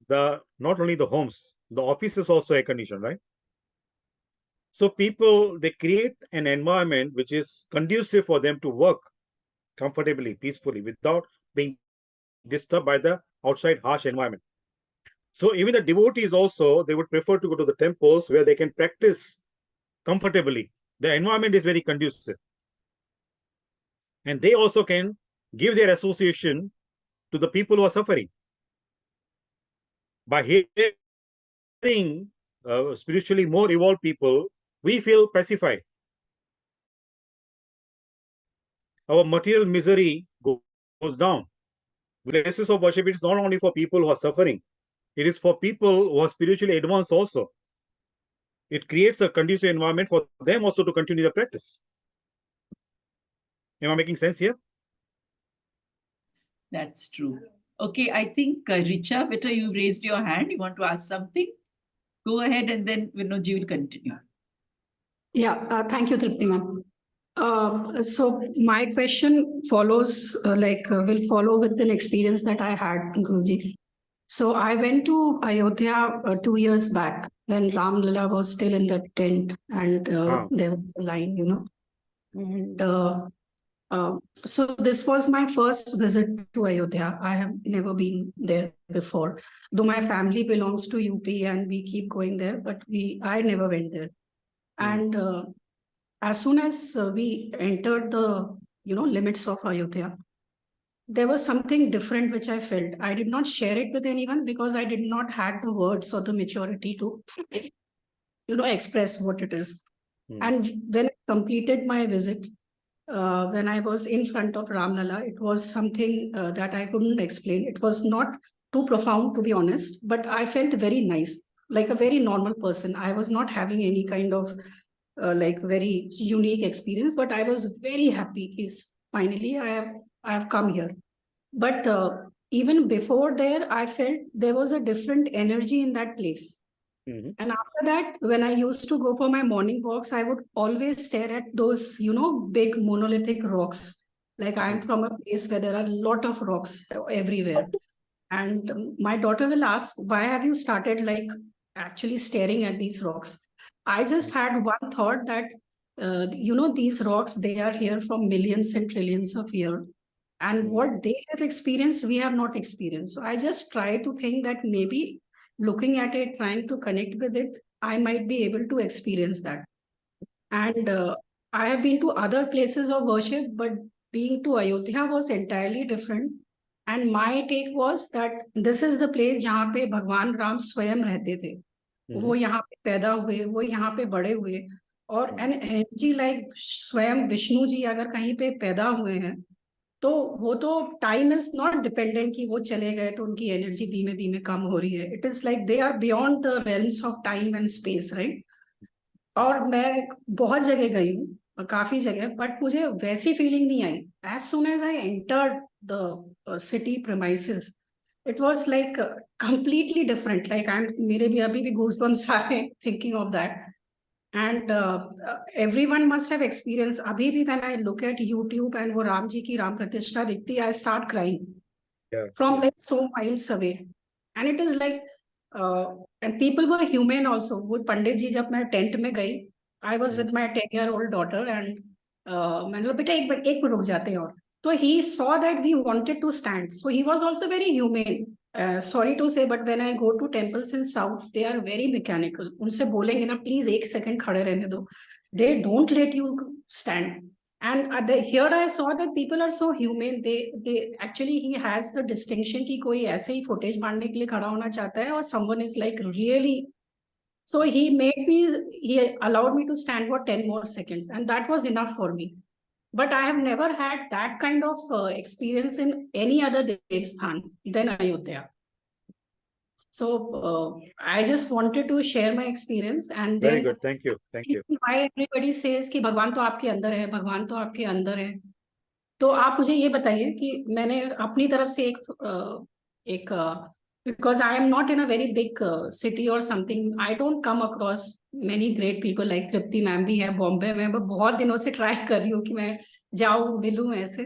not only the homes, the offices also air conditioned, right? So people, they create an environment which is conducive for them to work comfortably, peacefully, without being disturbed by the outside harsh environment. So even the devotees also, they would prefer to go to the temples where they can practice comfortably. The environment is very conducive. And they also can give their association to the people who are suffering. By hearing spiritually more evolved people, we feel pacified. Our material misery goes down. Places of worship, it's not only for people who are suffering, it is for people who are spiritually advanced also. It creates a conducive environment for them also to continue the practice. Am I making sense here? That's true. Okay, I think Richa, better you raised your hand. You want to ask something? Go ahead and then Vinodji will continue. Yeah, thank you, Tripti ma'am. So my question follows, will follow with an experience that I had, Guruji. So I went to Ayodhya 2 years back when Ram Lila was still in the tent and there was a line, and So this was my first visit to Ayodhya. I have never been there before. Though my family belongs to UP and we keep going there, but I never went there. And as soon as we entered the limits of Ayodhya, there was something different which I felt. I did not share it with anyone because I did not have the words or the maturity to express what it is. And when I completed my visit, when I was in front of Ramlala, it was something that I couldn't explain. It was not too profound, to be honest, but I felt very nice, like a very normal person. I was not having any kind of like very unique experience, but I was very happy. Is finally I have come here. But even before there, I felt there was a different energy in that place. And after that, when I used to go for my morning walks, I would always stare at those, big monolithic rocks. Like I'm from a place where there are a lot of rocks everywhere. And my daughter will ask, why have you started like actually staring at these rocks? I just had one thought that, these rocks, they are here from millions and trillions of years. And what they have experienced, we have not experienced. So I just try to think that maybe looking at it, trying to connect with it, I might be able to experience that. And I have been to other places of worship, but being to Ayodhya was entirely different. And my take was that this is the place जहाँ पे भगवान राम स्वयं रहते थे. वो यहाँ पे पैदा हुए, वो यहाँ पे बड़े हुए. और an energy like स्वयं विष्णु जी अगर कहीं पे पैदा हुए हैं, तो वो तो टाइम इज नॉट डिपेंडेंट कि वो चले गए तो उनकी एनर्जी धीमे धीमे कम हो रही है. It is like they are beyond the realms of time and space, right. और मैं बहुत जगह गई हूँ, काफी जगह, बट मुझे वैसी फीलिंग नहीं आई. As soon as I entered the city premises, it was like completely different. Like I am, मेरे भी अभी भी गूज़बम्स आ रहे हैं thinking of that. And everyone must have experienced. Abhi bhi when I look at YouTube and wo Ram ji ki Ram Pratishta dikhti, I start crying from like so miles away. And it is like, and people were human also. वो पंडित जी जब मैं tent में गई, I was with my 10-year-old daughter and मैंने बोला बेटा एक minute रुक जाते हैं. और तो he saw that we wanted to stand, so he was also very humane. Sorry to say, but when I go to temples in South, they are very mechanical. उनसे बोलेंगे ना प्लीज एक सेकंड खड़े रहने दो, they don't let you stand. And here I saw that people are so humane. They actually, he has the distinction कि कोई ऐसे ही footage मारने के लिए खड़ा होना चाहता है, और someone is like really. So he allowed me to stand for 10 more seconds, and that was enough for me. But I have never had that kind of experience in any other devsthan than Ayodhya. So I just wanted to share my experience. And Very then good. Thank you. Thank you. why everybody says कि भगवान तो आपके अंदर है, भगवान तो आपके अंदर है. तो आप मुझे ये बताइए कि मैंने अपनी तरफ से एक because I am not in a very big city or something, I don't come across many great people like Tripti ma'am भी है बॉम्बे में. मैं बहुत दिनों से ट्राई कर रही हूँ कि मैं जाऊँ मिलूँ ऐसे.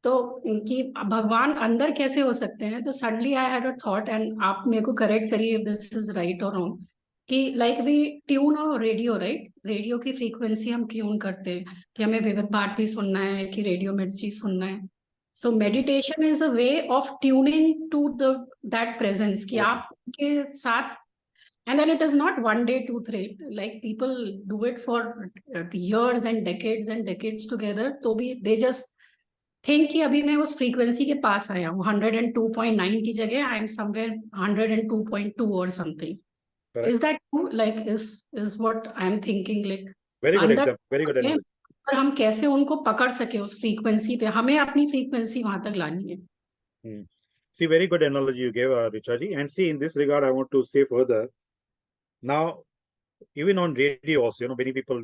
तो कि भगवान अंदर कैसे हो सकते हैं. तो suddenly I had a thought, and आप मेरे को करेक्ट करिए दिस इज राइट और रॉन्ग, कि लाइक वी ट्यून और रेडियो, राइट. रेडियो की फ्रीक्वेंसी हम ट्यून करते हैं कि हमें विविध भारती सुनना है कि रेडियो मिर्ची सुनना है. So meditation is a way of tuning to the that presence कि आपके साथ. And then it is not 1 day, 2, 3. Like people do it for years and decades together. तो भी they just think कि अभी मैं उस फ्रीक्वेंसी के पास आया हूँ. 102.9 की जगह I am somewhere 102.2 or something. Correct. Is that true? Like is what I am thinking. Like Very good अंदर example. Very good analogy. और हम कैसे उनको पकड़ सके उस फ्रीक्वेंसी पे, हमें अपनी फ्रीक्वेंसी वहां तक लानी है. See, very good analogy you gave, Richaji. And see, in this regard, I want to say further. Now, even on radio also, many people,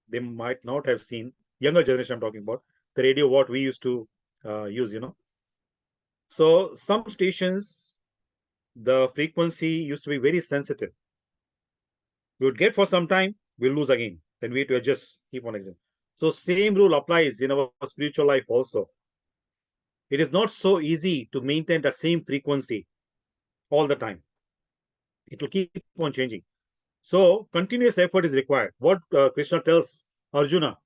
they might not have seen, younger generation I'm talking about, the radio what we used to use, So some stations, the frequency used to be very sensitive. We would get for some time, we'll lose again. Then we have to adjust, keep on exam. So same rule applies in our spiritual life also. It is not so easy to maintain the same frequency all the time. It will keep on changing. So continuous effort is required. What Krishna tells Arjuna,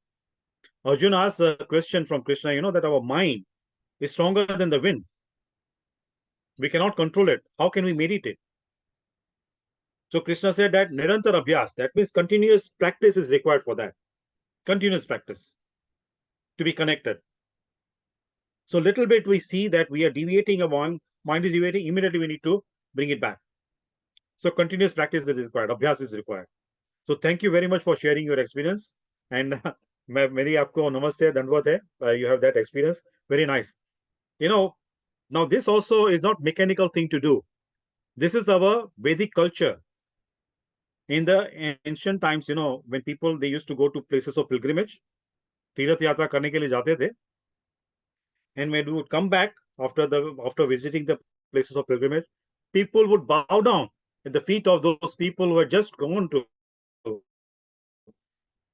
Arjuna asked a question from Krishna, that our mind is stronger than the wind. We cannot control it. How can we meditate? So Krishna said that Nirantar Abhyas, that means continuous practice is required for that. Continuous practice to be connected. So little bit we see that we are deviating mind is deviating, immediately we need to bring it back. So continuous practice is required, Abhyas is required. So thank you very much for sharing your experience. And many aapko namaste, dandvat hai. You have that experience. Very nice. Now this also is not mechanical thing to do. This is our Vedic culture. In the ancient times, when people, they used to go to places of pilgrimage, तीर्थ यात्रा करने के लिए जाते थे, and when we would come back after visiting the places of pilgrimage, people would bow down at the feet of those people who had just gone to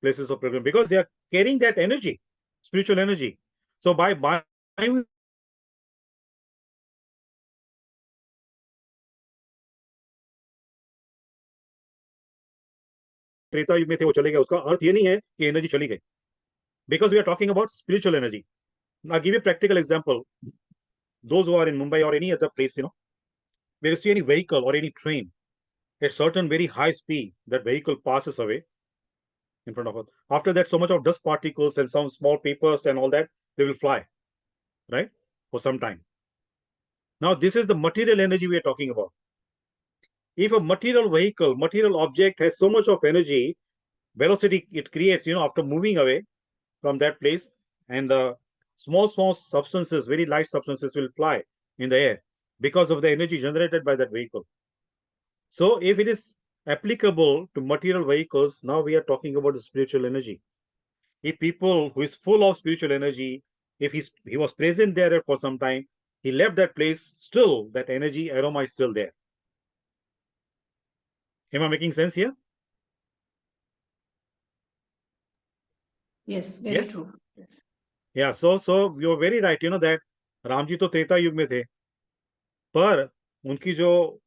places of pilgrimage, because they are carrying that energy, spiritual energy. So by Treta युग में थे वो चले गए, उसका अर्थ ये नहीं है कि एनर्जी चली गई, because we are talking about spiritual energy. I'll give you a practical example. Those who are in Mumbai or any other place, where you see any vehicle or any train at certain very high speed, that vehicle passes away in front of us. After that, so much of dust particles and some small papers and all that, they will fly, right, for some time. Now, this is the material energy we are talking about. If a material vehicle, material object has so much of energy, velocity it creates, after moving away from that place, and the small substances, very light substances will fly in the air because of the energy generated by that vehicle. So if it is applicable to material vehicles, now we are talking about the spiritual energy. If people who is full of spiritual energy, if he was present there for some time, he left that place, still that energy aroma is still there. Am I making sense here? Yes, very Yes? true. Yeah, so you're very right, that Ramji तो त्रेता युग में थे, पर उनकी जो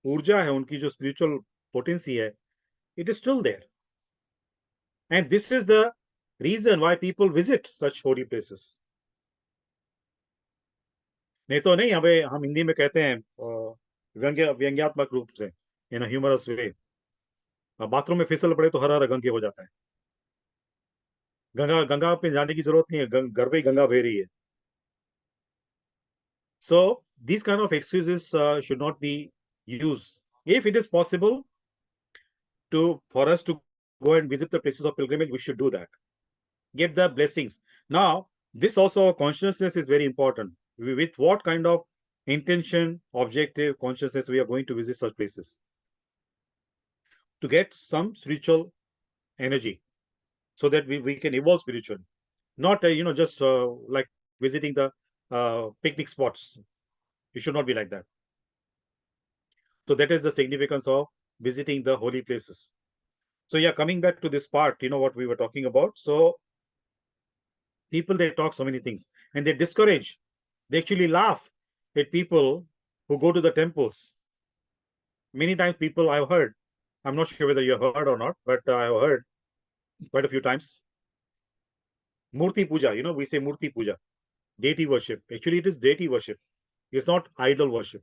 ऊर्जा है, उनकी जो स्पिरिचुअल पोटेंसी है, it is still there. And this is the reason why people visit such holy places. नहीं तो नहीं, हमें हम हिंदी में कहते हैं व्यंग्यात्मक रूप से, इन ह्यूमरस वे, बाथरूम में फिसल पड़े तो हरा हरा गंगे हो जाता है. गंगा पे जाने की जरूरत नहीं है, घर पे ही गंगा बह रही है. So these kind of excuses should not be used. If it is possible for us to go and visit the places of pilgrimage, we should do that. Get the blessings. Now, this also consciousness is very important. With what kind of intention, objective, consciousness we are going to visit such places, to get some spiritual energy, so that we can evolve spiritually. Not just like visiting the picnic spots. It should not be like that. So that is the significance of visiting the holy places. So yeah, coming back to this part, what we were talking about. So people, they talk so many things, and they discourage, they actually laugh at people who go to the temples. Many times people I've heard, I'm not sure whether you have heard or not, but I've heard quite a few times, Murti Puja, we say Murti Puja, deity worship. Actually, it is deity worship. It's not idol worship.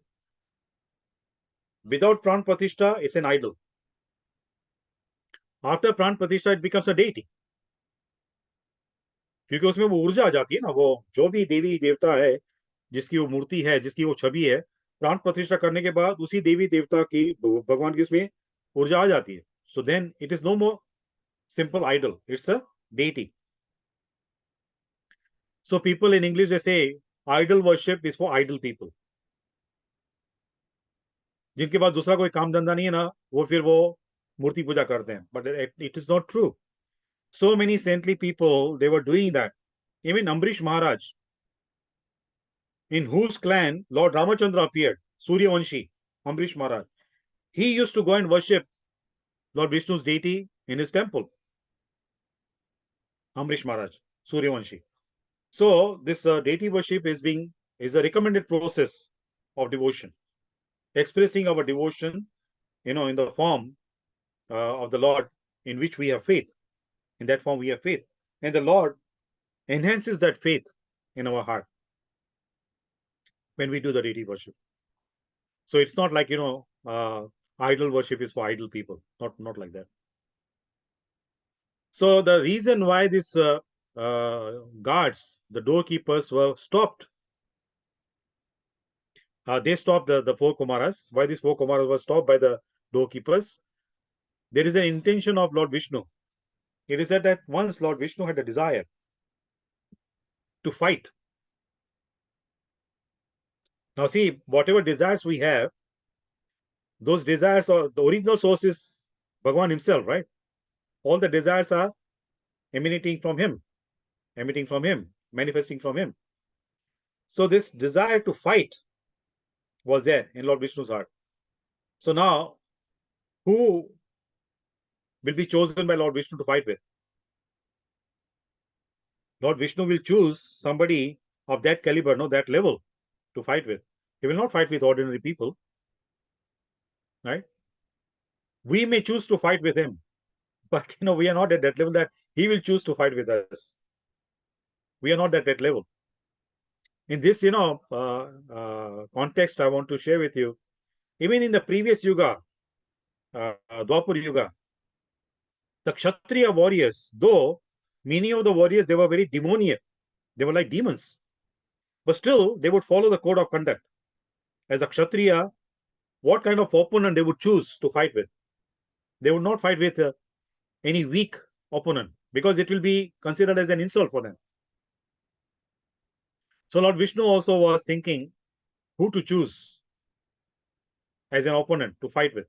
Without Pran Pratishtha, it's an idol. After Pran Pratishtha, it becomes a deity. क्योंकि उसमें वो ऊर्जा आ जाती है ना, वो जो भी देवी देवता है, जिसकी वो मूर्ति है, जिसकी वो छवि है, प्राण प्रतिष्ठा करने के बाद उसी देवी देवता की, भगवान की उसमें ऊर्जा आ जाती है. So then it is no more simple idol, it's a deity. So people in English, they say idol worship is for idle people. जिनके पास दूसरा कोई काम धंधा नहीं है ना, वो फिर वो मूर्ति पूजा करते हैं. But it is not true. So many saintly people, they were doing that. Even Ambrish Maharaj, in whose clan Lord Ramachandra appeared, Suryavanshi, Ambrish Maharaj, he used to go and worship Lord Vishnu's deity in his temple. Ambrish Maharaj, Suryavanshi. So this deity worship is a recommended process of devotion, expressing our devotion, in the form of the Lord in which we have faith. In that form we have faith, and the Lord enhances that faith in our heart when we do the deity worship. So it's not like, idol worship is for idle people, not like that. So the reason why this guards, the doorkeepers, were stopped, they stopped the four Kumaras. Why these four Kumaras were stopped by the doorkeepers? There is an intention of Lord Vishnu. It is said that once Lord Vishnu had a desire to fight. Now see, whatever desires we have, those desires are the original source is Bhagavan himself, right? All the desires are emanating from him, manifesting from him. So this desire to fight was there in Lord Vishnu's heart. So now, who will be chosen by Lord Vishnu to fight with? Lord Vishnu will choose somebody of that caliber, that level to fight with. He will not fight with ordinary people, right? We may choose to fight with him, but we are not at that level that he will choose to fight with us. We are not at that level. In this, context, I want to share with you, even in the previous Yuga, Dwapar Yuga, the Kshatriya warriors, though many of the warriors, they were very demoniac, they were like demons, but still they would follow the code of conduct. As a Kshatriya, what kind of opponent they would choose to fight with? They would not fight with any weak opponent, because it will be considered as an insult for them. So Lord Vishnu also was thinking who to choose as an opponent to fight with.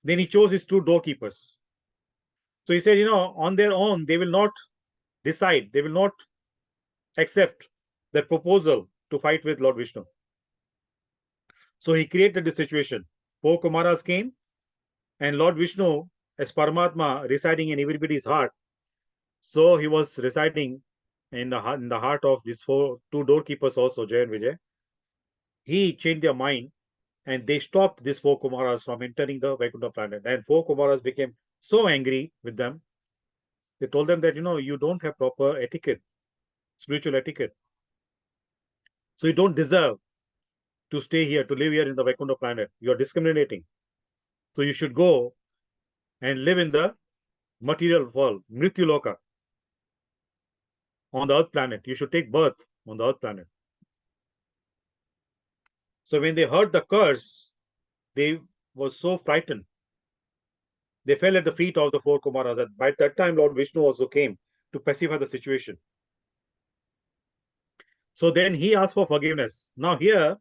Then he chose his two doorkeepers. So he said, on their own, they will not decide, they will not accept that proposal to fight with Lord Vishnu. So he created the situation. Four Kumaras came, and Lord Vishnu, as Paramatma, residing in everybody's heart. So he was residing in the heart of these two doorkeepers also, Jay and Vijay. He changed their mind, and they stopped these four Kumaras from entering the Vaikuntha planet. And four Kumaras became so angry with them. They told them that, you don't have proper etiquette, spiritual etiquette. So you don't deserve to stay here, to live here in the Vaikuntha planet. You are discriminating. So you should go and live in the material world, Mrityu Loka, on the earth planet. You should take birth on the earth planet. So when they heard the curse, they were so frightened. They fell at the feet of the four Kumaras. And by that time, Lord Vishnu also came to pacify the situation. So then he asked for forgiveness. Now here,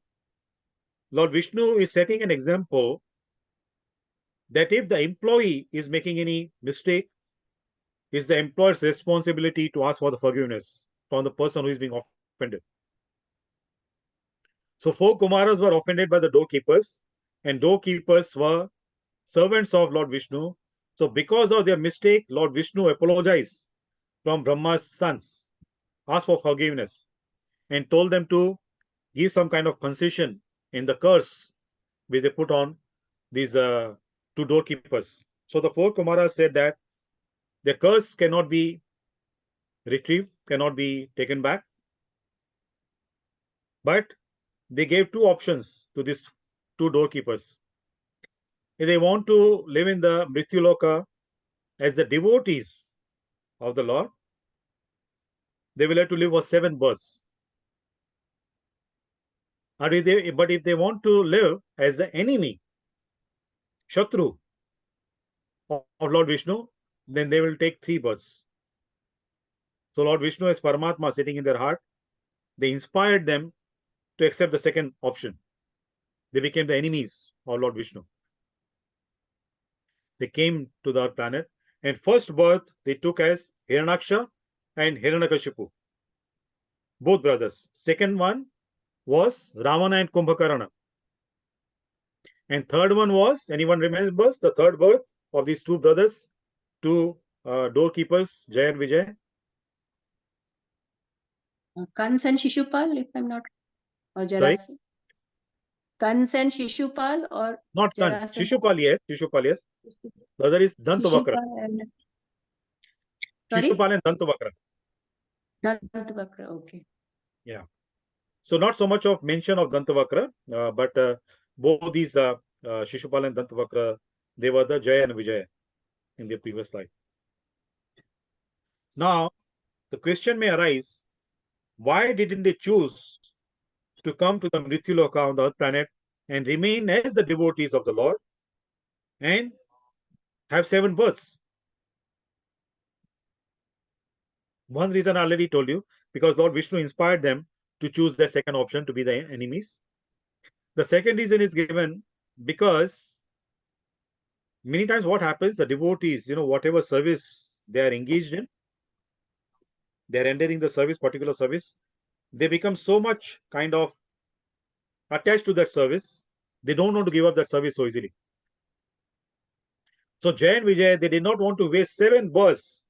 Lord Vishnu is setting an example that if the employee is making any mistake, it's the employer's responsibility to ask for the forgiveness from the person who is being offended. So four Kumaras were offended by the doorkeepers, and doorkeepers were servants of Lord Vishnu. So because of their mistake, Lord Vishnu apologized from Brahma's sons, asked for forgiveness, and told them to give some kind of concession in the curse which they put on these two doorkeepers. So the four Kumaras said that the curse cannot be retrieved, cannot be taken back. But they gave two options to these two doorkeepers. If they want to live in the Mrityuloka as the devotees of the Lord, they will have to live for 7 births. But if they want to live as the enemy, Shatru of Lord Vishnu, then they will take 3 births. So Lord Vishnu as Paramatma sitting in their heart, they inspired them to accept the second option. They became the enemies of Lord Vishnu. They came to the planet, and first birth they took as Hiranyaksha and Hiranyakashipu, both brothers. Second one was Ravana and Kumbhakarna. And third one was, anyone remembers the third birth of these two brothers, two doorkeepers, Jay and Vijay? Kans and Shishupal, if I'm not, or Sorry? Jarasandha. Kans and Shishupal or Not Kans. Jarasandha? Shishupal, yes. The other is Dantavakra. Shishupal and sorry? Shishupal and Dantavakra. Dantavakra, okay. Yeah. So not so much of mention of Dantavakra, but both these Shishupal and Dantavakra, they were the Jaya and Vijaya in their previous life. Now, the question may arise, why didn't they choose to come to the Mrityuloka on the earth planet and remain as the devotees of the Lord and have 7 births? One reason I already told you, because Lord Vishnu inspired them to choose the second option to be the enemies. The second reason is given because many times what happens, the devotees, whatever service they are engaged in, they're rendering the service, particular service, they become so much kind of attached to that service, they don't want to give up that service so easily. So Jay and Vijay, they did not want to waste 7 births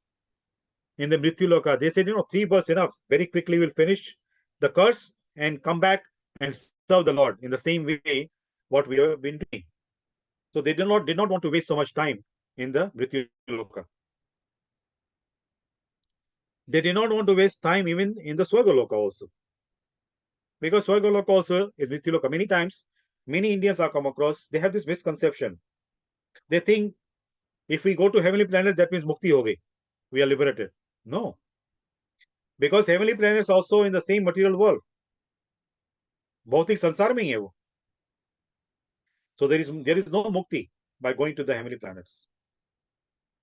in the Mrityuloka. They said, 3 births enough. Very quickly we'll finish the curse and come back and serve the Lord in the same way what we have been doing. So they did not want to waste so much time in the Mrityuloka. They did not want to waste time even in the Swargaloka also. Because Swargaloka also is Mrityuloka. Many times, many Indians are come across, they have this misconception. They think if we go to heavenly planets, that means mukti ho gayi. We are liberated. No. Because heavenly planets also in the same material world. भौतिक संसार में ही है वो. So there is no mukti by going to the heavenly planets.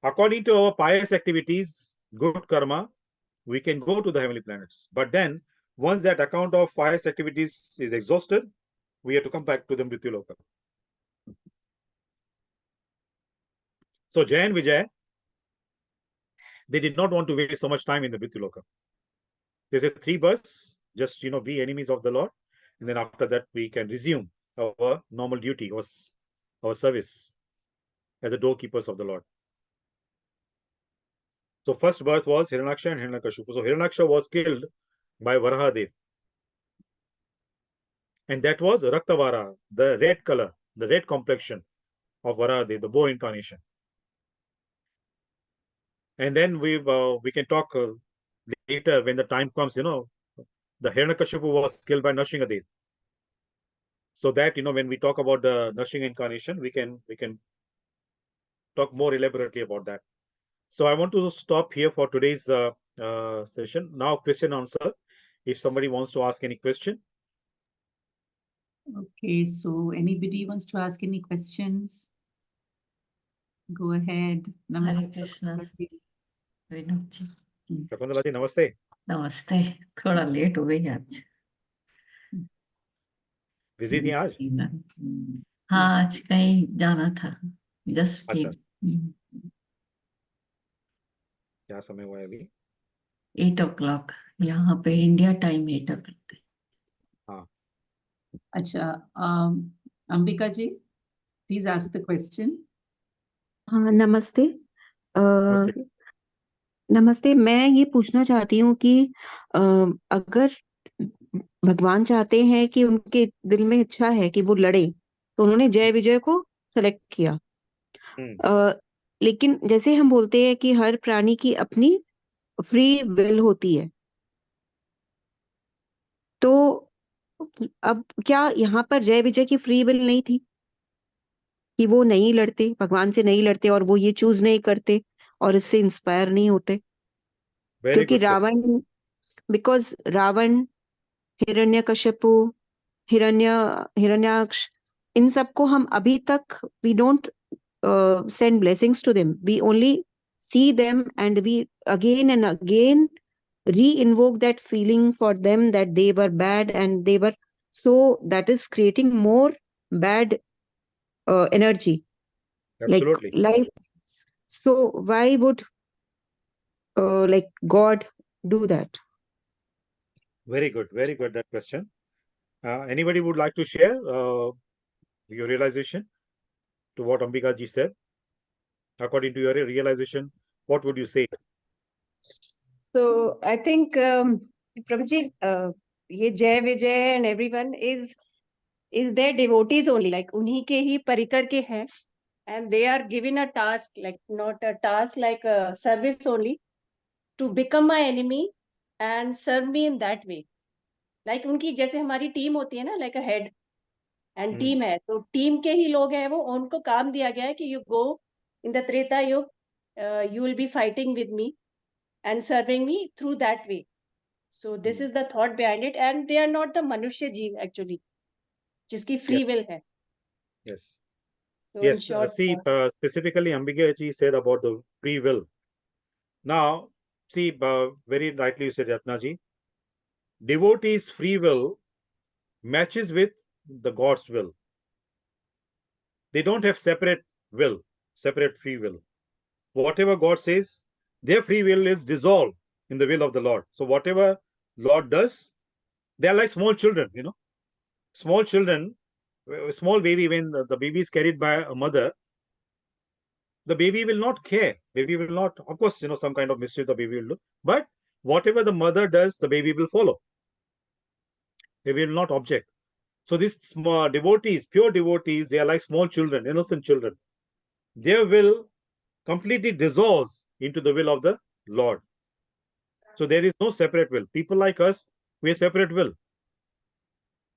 According to our pious activities, good karma, we can go to the heavenly planets. But then, once that account of pious activities is exhausted, we have to come back to the Mrityuloka. So Jay and Vijay, they did not want to waste so much time in the Mrityuloka. They said 3 births, just be enemies of the Lord, and then after that we can resume our normal duty, our service as the doorkeepers of the Lord. So first birth was Hiranyaksha and Hiranyakashipu. So Hiranyaksha was killed by Varahadev. And that was Raktavara, the red color, the red complexion of Varahadev, the bow incarnation. And then we can talk later when the time comes, the Hiranyakashipu was killed by Nrsingadev. So that, when we talk about the Nrsinga incarnation, we can talk more elaborately about that. So I want to stop here for today's session. Now, question answer. If somebody wants to ask any question. Okay, so anybody wants to ask any questions? Go ahead. Hare Krishna. Vinod ji Shakuntala ji नमस्ते. नमस्ते. थोड़ा late हो गई आज. Busy थी आज? हाँ, आज कहीं जाना था. जस्ट अच्छा. क्या समय हुआ है अभी? 8 o'clock. यहाँ पे इंडिया टाइम 8 o'clock. हाँ. अच्छा, अंबिका जी, please ask the question. हाँ, नमस्ते. नमस्ते. मैं ये पूछना चाहती हूँ कि अगर भगवान चाहते हैं कि उनके दिल में इच्छा है कि वो लड़े, तो उन्होंने जय विजय को सेलेक्ट किया. लेकिन जैसे हम बोलते हैं कि हर प्राणी की अपनी फ्री विल होती है, तो अब क्या यहाँ पर जय विजय की फ्री विल नहीं थी कि वो नहीं लड़ते, भगवान से नहीं लड़ते और वो ये चूज नहीं करते और इससे इंस्पायर नहीं होते? क्योंकि रावण, बिकॉज रावण, हिरण्यकशिपु, हिरण्याक्ष, इन सबको हम अभी तक we don't send blessings to them. We only see them and we again and again re-invoke that feeling for them that they were bad and they were, so that is creating more bad energy. Absolutely. Like so why would like God do that? Very good that question. Anybody would like to share your realization to what Ambika ji said? According to your realization, what would you say? So I think Prabhuji, ये जय विजय and everyone is their devotees only, like उन्हीं के ही परिकर के हैं, and they are given a task, like not a task, like a service only, to become my enemy and serve me in that way. Like उनकी जैसे हमारी team होती है ना, like a head and team है, तो team के ही लोग हैं वो, उनको काम दिया गया है कि you go in the Treta Yuga, you will be fighting with me and serving me through that way. So this is the thought behind it, and they are not the manushya jeev actually, जिसकी free will है. Yes. So in Yes. short, See, specifically, Ambika ji said about the free will. Now, see, very rightly you said, Ratna ji, devotees' free will matches with the God's will. They don't have separate will, separate free will. Whatever God says, their free will is dissolved in the will of the Lord. So whatever Lord does, they are like small children, you know. Small children, a small baby, when the baby is carried by a mother, the baby will not care. Baby will not, of course, you know, some kind of mischief the baby will do. But whatever the mother does, the baby will follow. Baby will not object. So these small devotees, pure devotees, they are like small children, innocent children. Their will completely dissolves into the will of the Lord. So there is no separate will. People like us, we have separate will.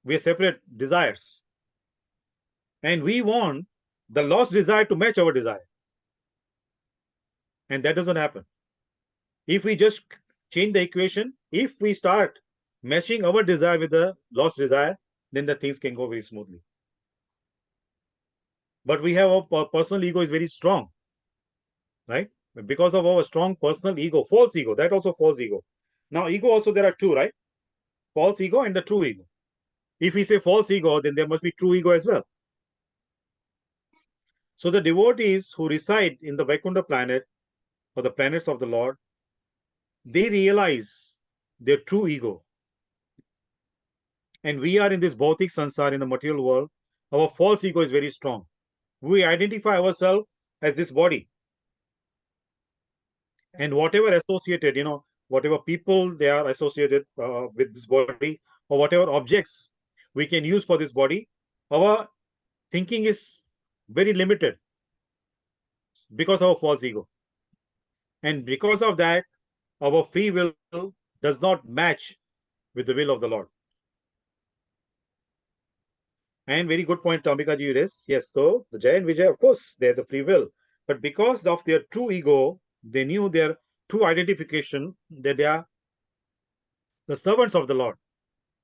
We have separate desires. And we want the lost desire to match our desire. And that doesn't happen. If we just change the equation, if we start matching our desire with the lost desire, then the things can go very smoothly. But we have our personal ego is very strong, right? Because of our strong personal ego, false ego, that also false ego. Now, ego also there are two, right? False ego and the true ego. If we say false ego, then there must be true ego as well. So the devotees who reside in the Vaikuntha planet or the planets of the Lord, they realize their true ego. And we are in this bhautik sansar, in the material world, our false ego is very strong. We identify ourselves as this body. And whatever associated, you know, whatever people they are associated with this body, or whatever objects we can use for this body, our thinking is very limited because of our false ego. And because of that, our free will does not match with the will of the Lord. And very good point, Ambika ji raised. Yes, so the Jay and Vijay, of course, they are the free will. But because of their true ego, they knew their true identification, that they are the servants of the Lord.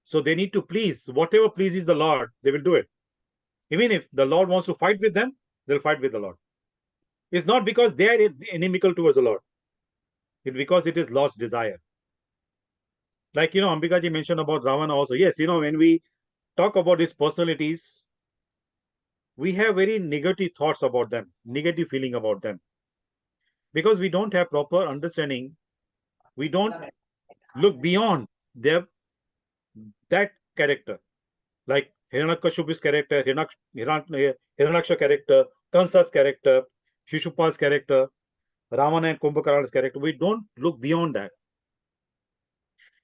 So they need to please. Whatever pleases the Lord, they will do it. Even if the Lord wants to fight with them, they'll fight with the Lord. It's not because they are inimical towards the Lord. It's because it is lost desire. Like, you know, Ambika ji mentioned about Ravana also. Yes, you know, when we talk about these personalities, we have very negative thoughts about them, negative feeling about them. Because we don't have proper understanding, we don't look beyond that character. Like Hiranyakashipu's character, Hiranyaksha character, Kansa's character, Shishupal's character, Ravana and Kumbhakarna's character. We don't look beyond that.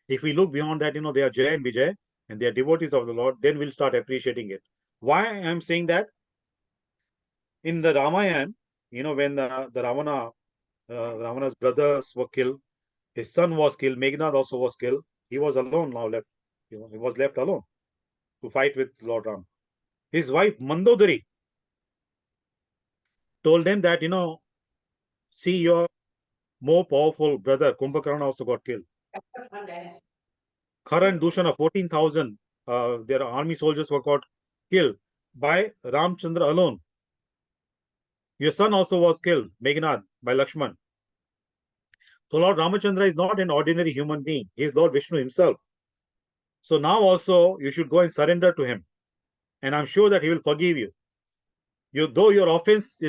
If we look beyond that, you know, they are Jay and Vijay, and they are devotees of the Lord, then we'll start appreciating it. Why I'm saying that? In the Ramayana, you know, when the Ravana's brothers were killed, his son was killed, Meghnad also was killed. He was alone now left. You know, he was left alone to fight with Lord Ram. His wife Mandodari told them that, you know, see, your more powerful brother Kumbhakarna also got killed. Khara and Dushana, 14,000 their army soldiers were got killed by Ramchandra alone. Your son also was killed, Meghnad, by Lakshman. So Lord Ramachandra is not an ordinary human being. He is Lord Vishnu himself. So now also you should go and surrender to him. And I'm sure that he will forgive you. Though your offense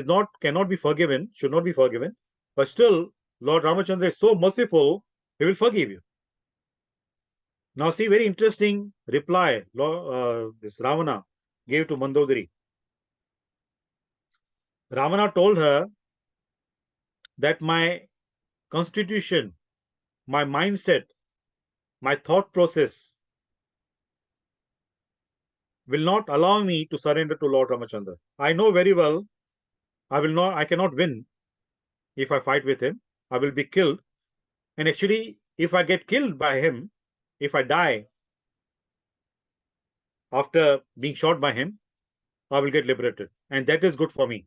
cannot be forgiven, should not be forgiven, but still Lord Ramachandra is so merciful, he will forgive you. Now see, very interesting reply this Ravana gave to Mandodari. Ravana told her that my constitution, my mindset, my thought process will not allow me to surrender to Lord Ramachandra. I know very well I cannot win if I fight with him. I will be killed. And actually, if I get killed by him, if I die after being shot by him, I will get liberated. And that is good for me.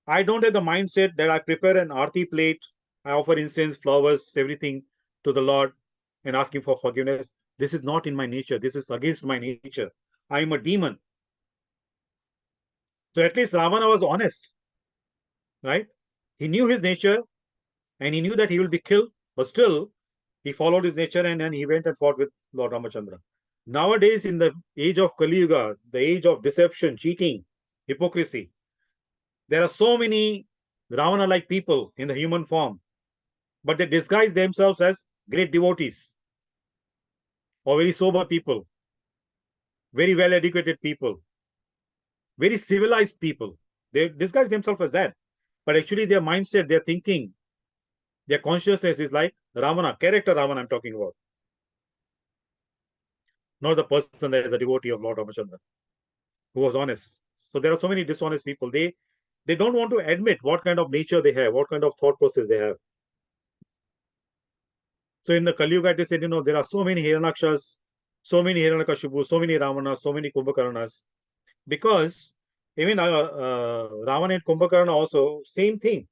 I don't have the mindset that I prepare an aarti plate, I offer incense, flowers, everything to the Lord and ask him for forgiveness. This is not in my nature. This is against my nature. I am a demon. So at least Ravana was honest, right? He knew his nature and he knew that he will be killed, but still he followed his nature and then he went and fought with Lord Ramachandra. Nowadays, in the age of Kali Yuga, the age of deception, cheating, hypocrisy, there are so many Ravana-like people in the human form, but they disguise themselves as great devotees or very sober people, very well-educated people, very civilized people. They disguise themselves as that. But actually their mindset, their thinking, their consciousness is like Ravana, character Ravana I'm talking about. Not the person that is a devotee of Lord Ramachandra, who was honest. So there are so many dishonest people. They don't want to admit what kind of nature they have, what kind of thought process they have. So in the Kali Yuga, they said, there are so many Hiranyakshas, so many Hiranyakashibus, so many Ravanas, so many Kumbhakarnas. Because even Ravana and Kumbhakarna also, same thing.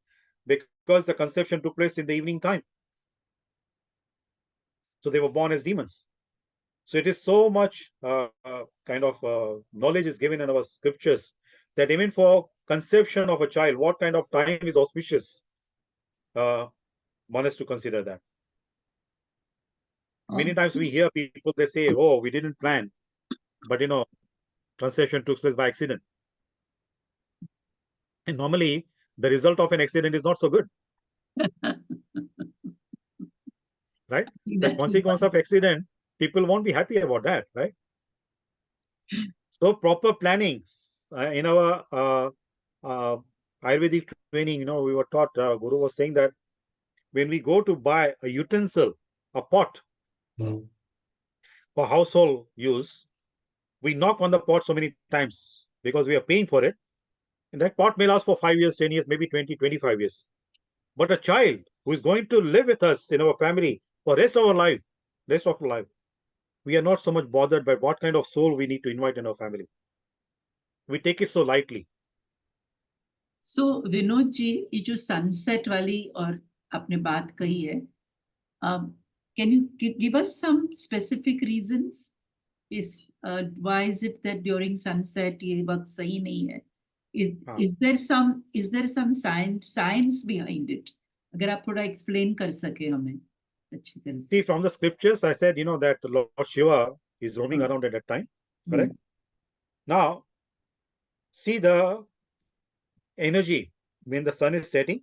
Because the conception took place in the evening time. So they were born as demons. So it is so much knowledge is given in our scriptures that even for conception of a child, what kind of time is auspicious, one has to consider that. Many times we hear people, they say, oh, we didn't plan, but conception took place by accident. And normally the result of an accident is not so good. Right? The consequence of accident, people won't be happy about that, right? So proper planning in our Ayurvedic training, we were taught, Guru was saying that when we go to buy a utensil, a pot for household use, we knock on the pot so many times because we are paying for it. And that pot may last for 5 years, 10 years, maybe 20, 25 years. But a child who is going to live with us in our family for rest of our life, we are not so much bothered by what kind of soul we need to invite in our family. We take it so lightly. So Vinod ji, ये जो sunset वाली और आपने बात कही है, can you give us some specific reasons? Why is it that during sunset ये वक्त सही नहीं है? Is there some science behind it? अगर आप थोड़ा explain कर सके हमें अच्छी तरह से. See, from the scriptures, I said, that Lord Shiva is roaming around at that time. Correct? Now, see the energy when the sun is setting.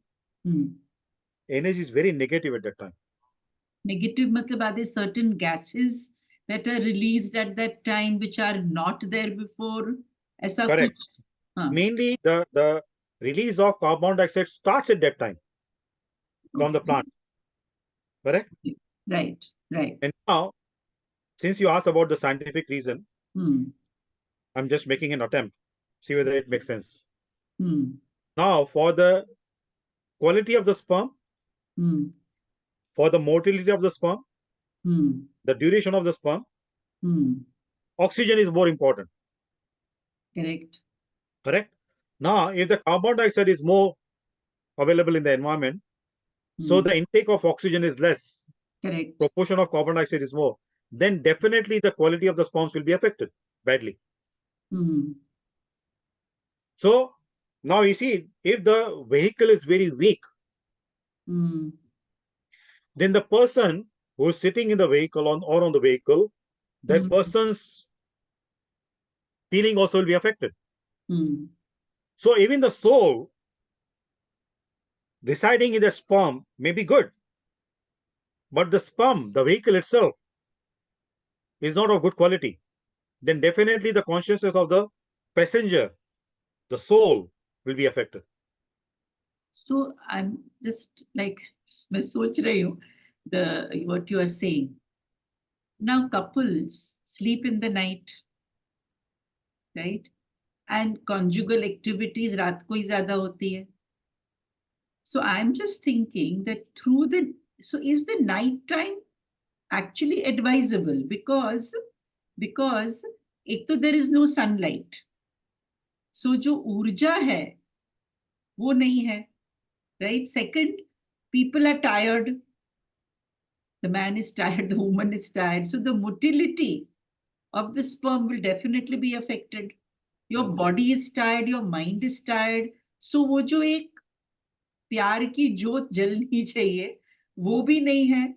Energy is very negative at that time. Negative matlab are there certain gases that are released at that time which are not there before? Aisa Correct. Kuch, Mainly the release of carbon dioxide starts at that time from the plant. Correct? Right. And now, since you asked about the scientific reason, I'm just making an attempt. See whether it makes sense. Now, for the quality of the sperm, for the motility of the sperm, the duration of the sperm, oxygen is more important. Correct? Now, if the carbon dioxide is more available in the environment, so the intake of oxygen is less, proportion of carbon dioxide is more, then definitely the quality of the sperms will be affected badly. So now you see, if the vehicle is very weak, then the person who is sitting in the vehicle or on the vehicle, that person's feeling also will be affected. So even the soul residing in the sperm may be good, but the sperm, the vehicle itself, is not of good quality. Then definitely the consciousness of the passenger, the soul, will be affected. So I'm just like मैं सोच रही हूँ what you are saying. Now couples sleep in the night, right? And conjugal activities रात को ही ज़्यादा होती है. So I'm just thinking that through the so is the night time actually advisable? Because एक तो there is no sunlight. So जो ऊर्जा है वो नहीं है, right? Second, people are tired. The man is tired, the woman is tired. So the motility of the sperm will definitely be affected. Your body is tired, your mind is tired. So वो जो एक प्यार की जोत जलनी चाहिए वो भी नहीं है.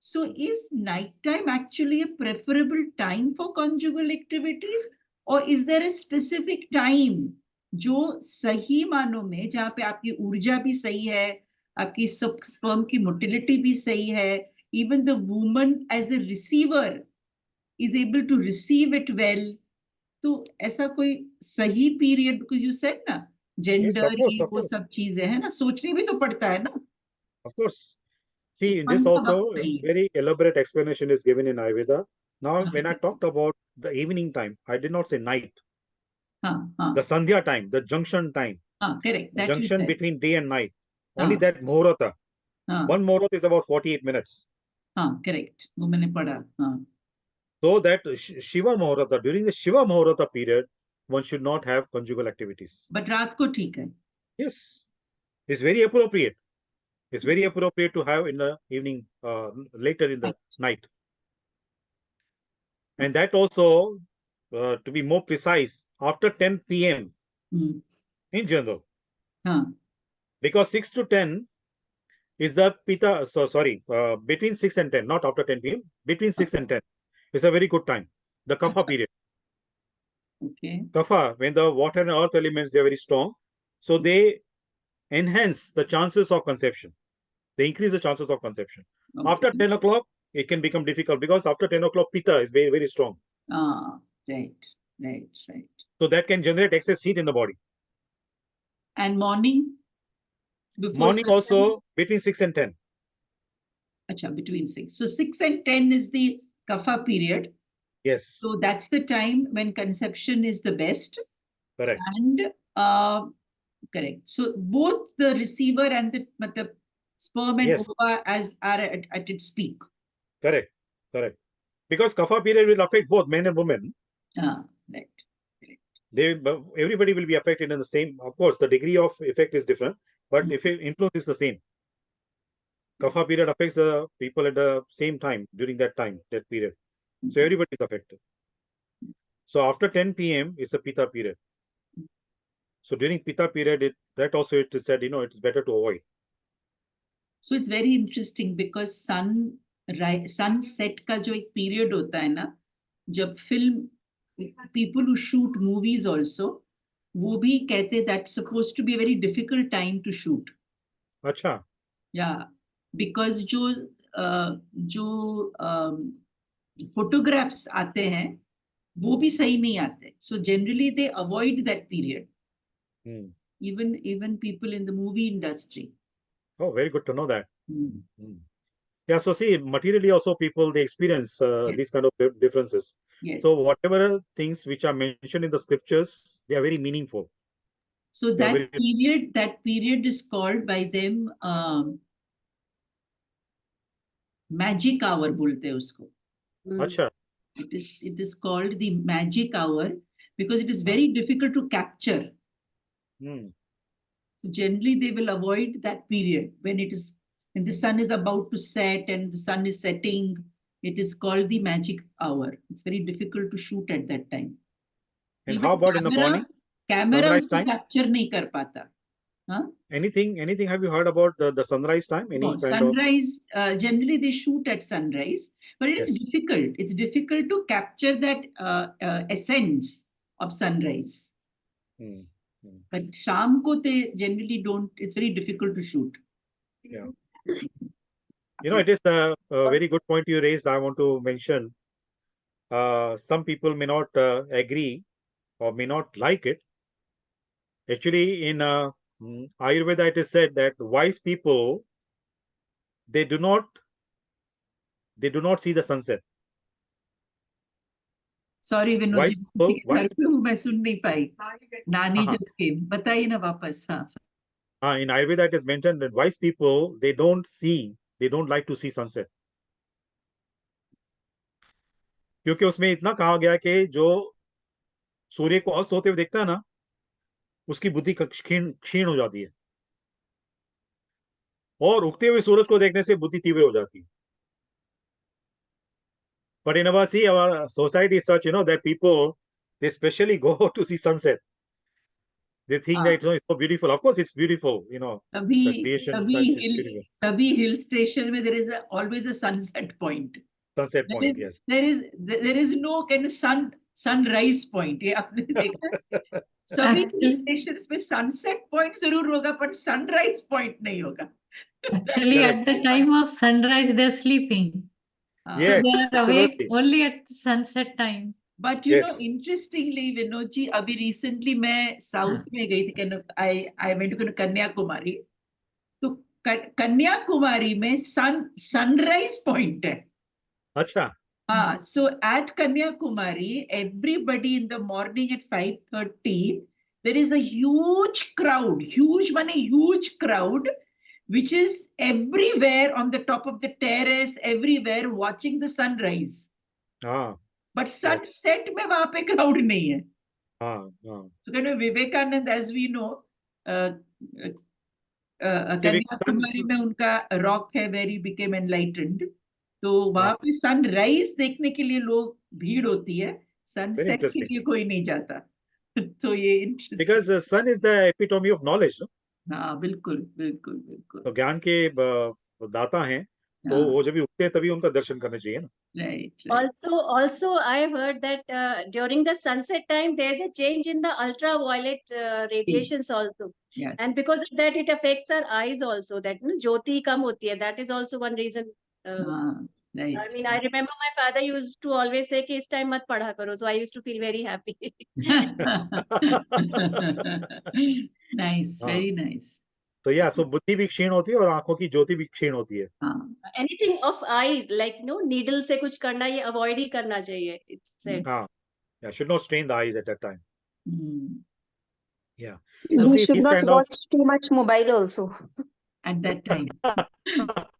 So is night time actually a preferable time for conjugal activities, or is there a specific time जो सही मानों में जहाँ पे आपकी ऊर्जा भी सही है, आपकी sperm की motility भी सही है, even the woman as a receiver is able to receive it well? तो ऐसा कोई सही पीरियड, because you said ना जेंडर ये वो सब चीजें है ना, सोचनी भी तो पड़ता है ना. Of course. See, in कौन this सा also वक्त सही है? very elaborate explanation is given in Ayurveda. Now, when I talked about the evening time, I did not say night. हाँ The हाँ Sandhya time, the junction time, हाँ, correct, the that you junction said. between day and night. Only हाँ that Muhurata. हाँ One Muhurata is about 48 minutes. हाँ, correct, वो मैंने पढ़ा. हाँ. So that Shiva Muhurata, during the Shiva Muhurata period, one should not have conjugal activities. But रात को ठीक है. Yes, it's very appropriate. It's very appropriate to have in the evening, later in the night. And that also, to be more precise, after 10 p.m. in general. हाँ. Because 6 to 10 is the Pita, between 6 and 10, not after 10 p.m., between 6 and 10 is a very good time. The Kapha period. Okay. Kapha, when the water and earth elements, they are very strong. So they enhance the chances of conception. They increase the chances of conception. Okay. After 10 o'clock, it can become difficult because after 10 o'clock, Pitta is very, very strong. Ah, right. So that can generate excess heat in the body. And morning? Before Morning sunrise? also between 6 and 10. Acha, between 6. So 6 and 10 is the Kapha period. Yes. So that's the time when conception is the best. Correct. And correct. So both the receiver and the sperm and ova are at its peak. Correct. Because Kapha period will affect both men and women. Right. Everybody will be affected in the same. Of course, the degree of effect is different, but influence is the same. Kapha period affects the people at the same time during that period. So everybody is affected. So after 10 p.m. is a Pitta period. So during Pitta period, that also it is said, it's better to avoid. So it's very interesting because sunset का जो एक period होता है ना, जब film people who shoot movies also, वो भी कहते that's supposed to be a very difficult time to shoot. अच्छा. Yeah, because जो photographs आते हैं वो भी सही नहीं आते. So generally they avoid that period. Even people in the movie industry. Oh, very good to know that. Yeah, so see, materially also people, they experience these kind of differences. Yes. So whatever things which are mentioned in the scriptures, they are very meaningful. So that period is called by them magic hour बोलते हैं उसको. अच्छा. It is called the magic hour because it is very difficult to capture. Generally, they will avoid that period when the sun is about to set and the sun is setting. It is called the magic hour. It's very difficult to shoot at that time. And even how about in the morning? Camera उसको capture नहीं कर पाता. Huh? Anything have you heard about the sunrise time? Sunrise, generally they shoot at sunrise, but it is difficult. It's difficult to capture that essence of sunrise. But Sham ko they generally don't, it's very difficult to shoot. Yeah. It is a very good point you raised. I want to mention, some people may not agree or may not like it. Actually, in Ayurveda, it is said that wise people, they do not see the sunset. Sorry, Vinod, मैं सुन नहीं पाई. Nani just came. बताइए ना वापस. In Ayurveda, it is mentioned that wise people, they don't see they don't like to see sunset. क्योंकि उसमें इतना कहा गया कि जो सूर्य को अस्त होते हुए देखता है ना, उसकी बुद्धि क्षीण क्षीण हो जाती है, और उगते हुए सूरज को देखने से बुद्धि तीव्र हो जाती है. But in our see, our society is such, that people, they specially go to see sunset. They think that it's so beautiful. Of course, it's beautiful, the creation is such, it's beautiful. सभी hill station में there is always a sunset point. Sunset point, yes. There is no kind of sunrise point. ये आपने देखा? सभी hill stations पे sunset point जरूर होगा, पर सनराइज पॉइंट नहीं होगा. Actually, at the time of sunrise, they're sleeping. Yes, So they are awake absolutely. only at sunset time. But you know, Yes. interestingly, Vinod ji, अभी recently मैं south में गई थी, kind of I went to Kanyakumari. तो कन्याकुमारी में sunrise point है. अच्छा. So at Kanyakumari, everybody in the morning at 5:30, there is a huge crowd, huge crowd, which is everywhere on the top of the terrace, everywhere watching the sunrise. हाँ. But sunset में वहां पे crowd नहीं है. हाँ. हाँ. So kind of Vivekanand, as we know, Kanyakumari में उनका रॉक है where he became enlightened. तो वहां पे सनराइज देखने के लिए लोग भीड़ होती है, सनसेट के लिए कोई नहीं जाता. तो ये interesting. Because the sun is the epitome of knowledge, no? हाँ, बिल्कुल बिल्कुल बिल्कुल. तो ज्ञान के दाता हैं, तो वो जब भी उगते हैं तभी उनका दर्शन करना चाहिए ना. Right. Also, I heard that during the sunset time, there's a change in the ultraviolet radiations also. Yes. And because of that, it affects our eyes also. That jyoti kam hoti hai. That is also one reason. Right. I mean, I remember my father used to always say कि इस time मत पढ़ा करो. So I used to feel very happy. Nice, very nice. तो या सो बुद्धि भी क्षीण होती है और आंखों की ज्योति भी क्षीण होती है. Anything of eye, like needle से कुछ करना, ये avoid ही करना चाहिए. It's said. हाँ. Yeah, should not strain the eyes at that time. Yeah. You should not watch too much mobile also. At that time.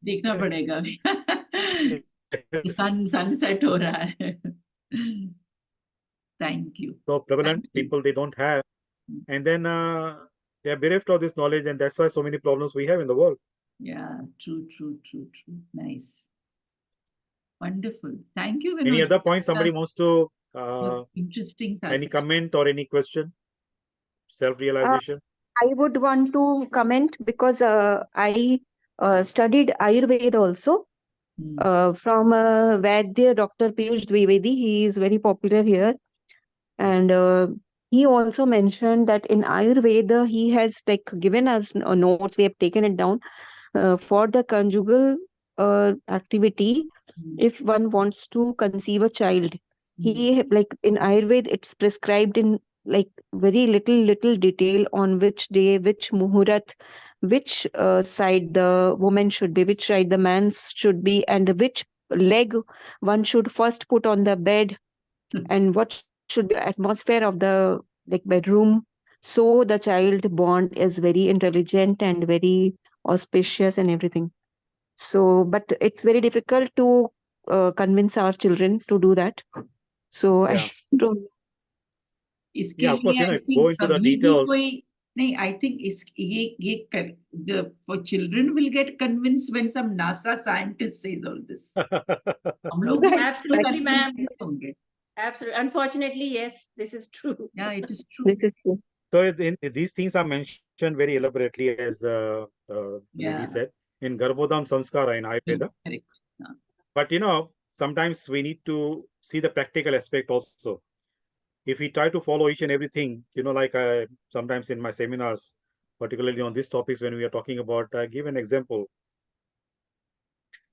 देखना पड़ेगा अभी. Sunset हो रहा है. Thank you. So prevalent people, they don't have, and then they are bereft of this knowledge, and that's why so many problems we have in the world. Yeah, true. Nice. Wonderful. Thank you, Vinod. Any other point somebody wants to interesting any comment or any question? Self-realization. I would want to comment because I studied Ayurveda also from Vaidya Dr. Piyush Dwivedi. He is very popular here, and he also mentioned that in Ayurveda he has given us notes. We have taken it down for the conjugal activity. If one wants to conceive a child, he in Ayurveda it's prescribed in very little detail on which day, which muhurat, which side the woman should be, which side the man should be, and which leg one should first put on the bed, and what should be the atmosphere of the bedroom, so the child born is very intelligent and very auspicious and everything. So but it's very difficult to convince our children to do that. So I don't. इसके of course, लिए go into the details. नहीं, I think for children will get convinced when some NASA scientist says all this. हम लोग Absolutely, ma'am. Absolutely. Unfortunately, yes, this is true. Yeah, it is true. This is true. So these things are mentioned very elaborately, as lady said, in Garbhodam Samskara in Ayurveda. Correct. But sometimes we need to see the practical aspect also. If we try to follow each and everything, like sometimes in my seminars, particularly on these topics, when we are talking about, give an example.